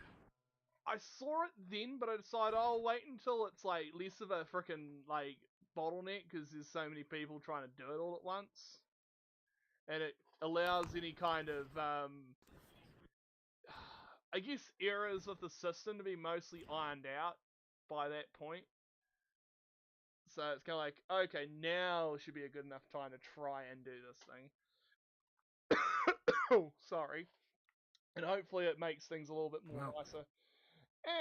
I saw it then, but I decided I'll wait until it's like less of a freaking like bottleneck because there's so many people trying to do it all at once, and it allows any kind of I guess errors with the system to be mostly ironed out by that point. So it's kind of like, okay, now should be a good enough time to try and do this thing. Oh, sorry. And hopefully it makes things a little bit more nicer.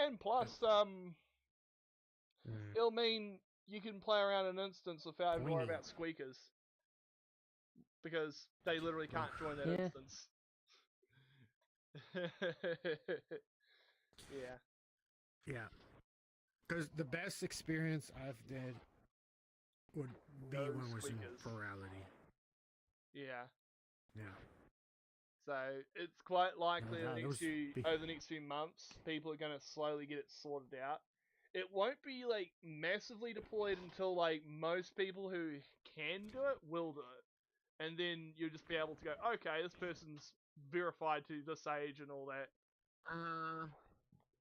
And plus, it'll mean you can play around an instance without having to worry about squeakers. Because they literally can't join that instance. Yeah. Yeah. Because the best experience I've did would be when it was in plurality. Yeah. Yeah. So it's quite likely over the next few months, people are going to slowly get it sorted out. It won't be like massively deployed until like most people who can do it will do it, and then you'll just be able to go, okay, this person's verified to this age and all that.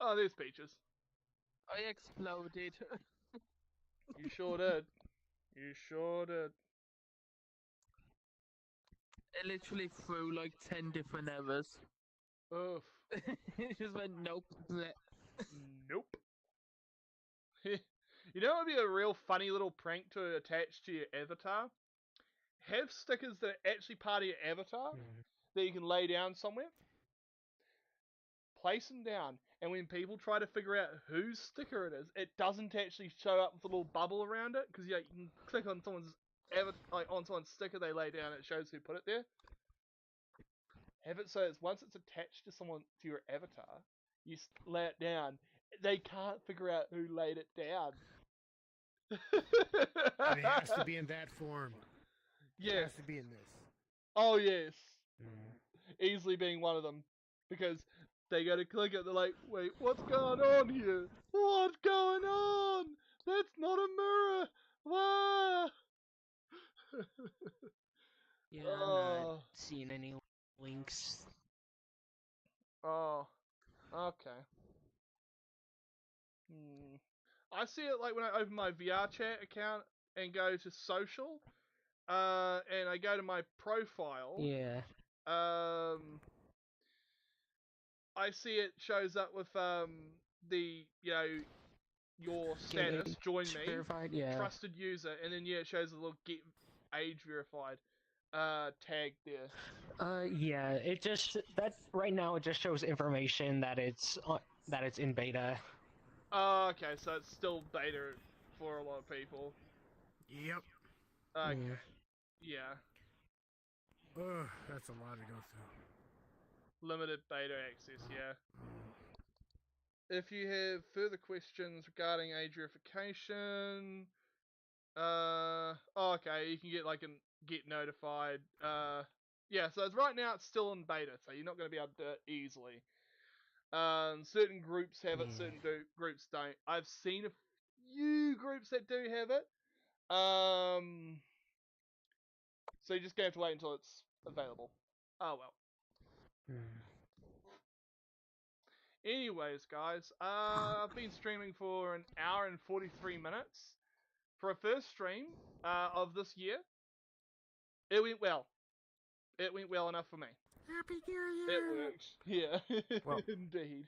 Oh, there's Peaches. I exploded. You sure did. You sure did. It literally threw like 10 different errors. Oof. It just went nope. Nope. You know what would be a real funny little prank to attach to your avatar? Have stickers that are actually part of your avatar that you can lay down somewhere. Place them down, and when people try to figure out whose sticker it is, it doesn't actually show up with a little bubble around it, because you can click on someone's on someone's sticker they lay down, it shows who put it there. Have it so it's once it's attached to your avatar, you lay it down, they can't figure out who laid it down. And it has to be in that form. Yes. It has to be in this. Oh, yes. Easily being one of them. Because they go to click it, they're like, wait, what's going on here? What's going on? That's not a mirror. Why? Yeah, I'm not seeing any links. Oh, okay. I see it like when I open my VR chat account and go to social, and I go to my profile. Yeah. I see it shows up with the your status, join me, verified, trusted user, and then it shows a little get age verified tag there. Yeah, it just right now it just shows information that it's in beta. Oh, okay, so it's still beta for a lot of people. Yep. Okay. Yeah. Ugh, that's a lot to go through. Limited beta access, yeah. If you have further questions regarding age verification, okay, you can get notified. Yeah, so right now it's still in beta, so you're not going to be able to do it easily. Certain groups have it, certain groups don't. I've seen a few groups that do have it. So you're just going to have to wait until it's available. Oh well. Anyways, guys, I've been streaming for an hour and 43 minutes. For a first stream of this year, it went well. It went well enough for me. Happy New Year! It works. Yeah, well, indeed.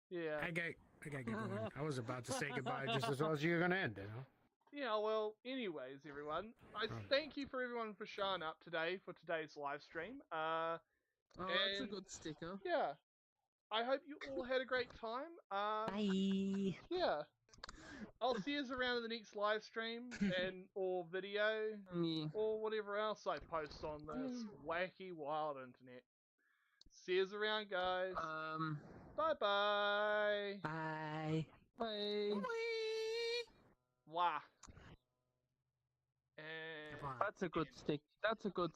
Yeah. I gotta get going. I was about to say goodbye just as well as you were gonna end it, huh? Yeah, well, anyways, everyone, I thank you for everyone for showing up today for today's live stream. That's a good sticker. Yeah. I hope you all had a great time. Bye. Yeah. I'll see you around in the next live stream or video or whatever else I post on this wacky wild internet. See you around, guys. Bye-bye. Bye. Bye. Wah. That's a good stick. That's a good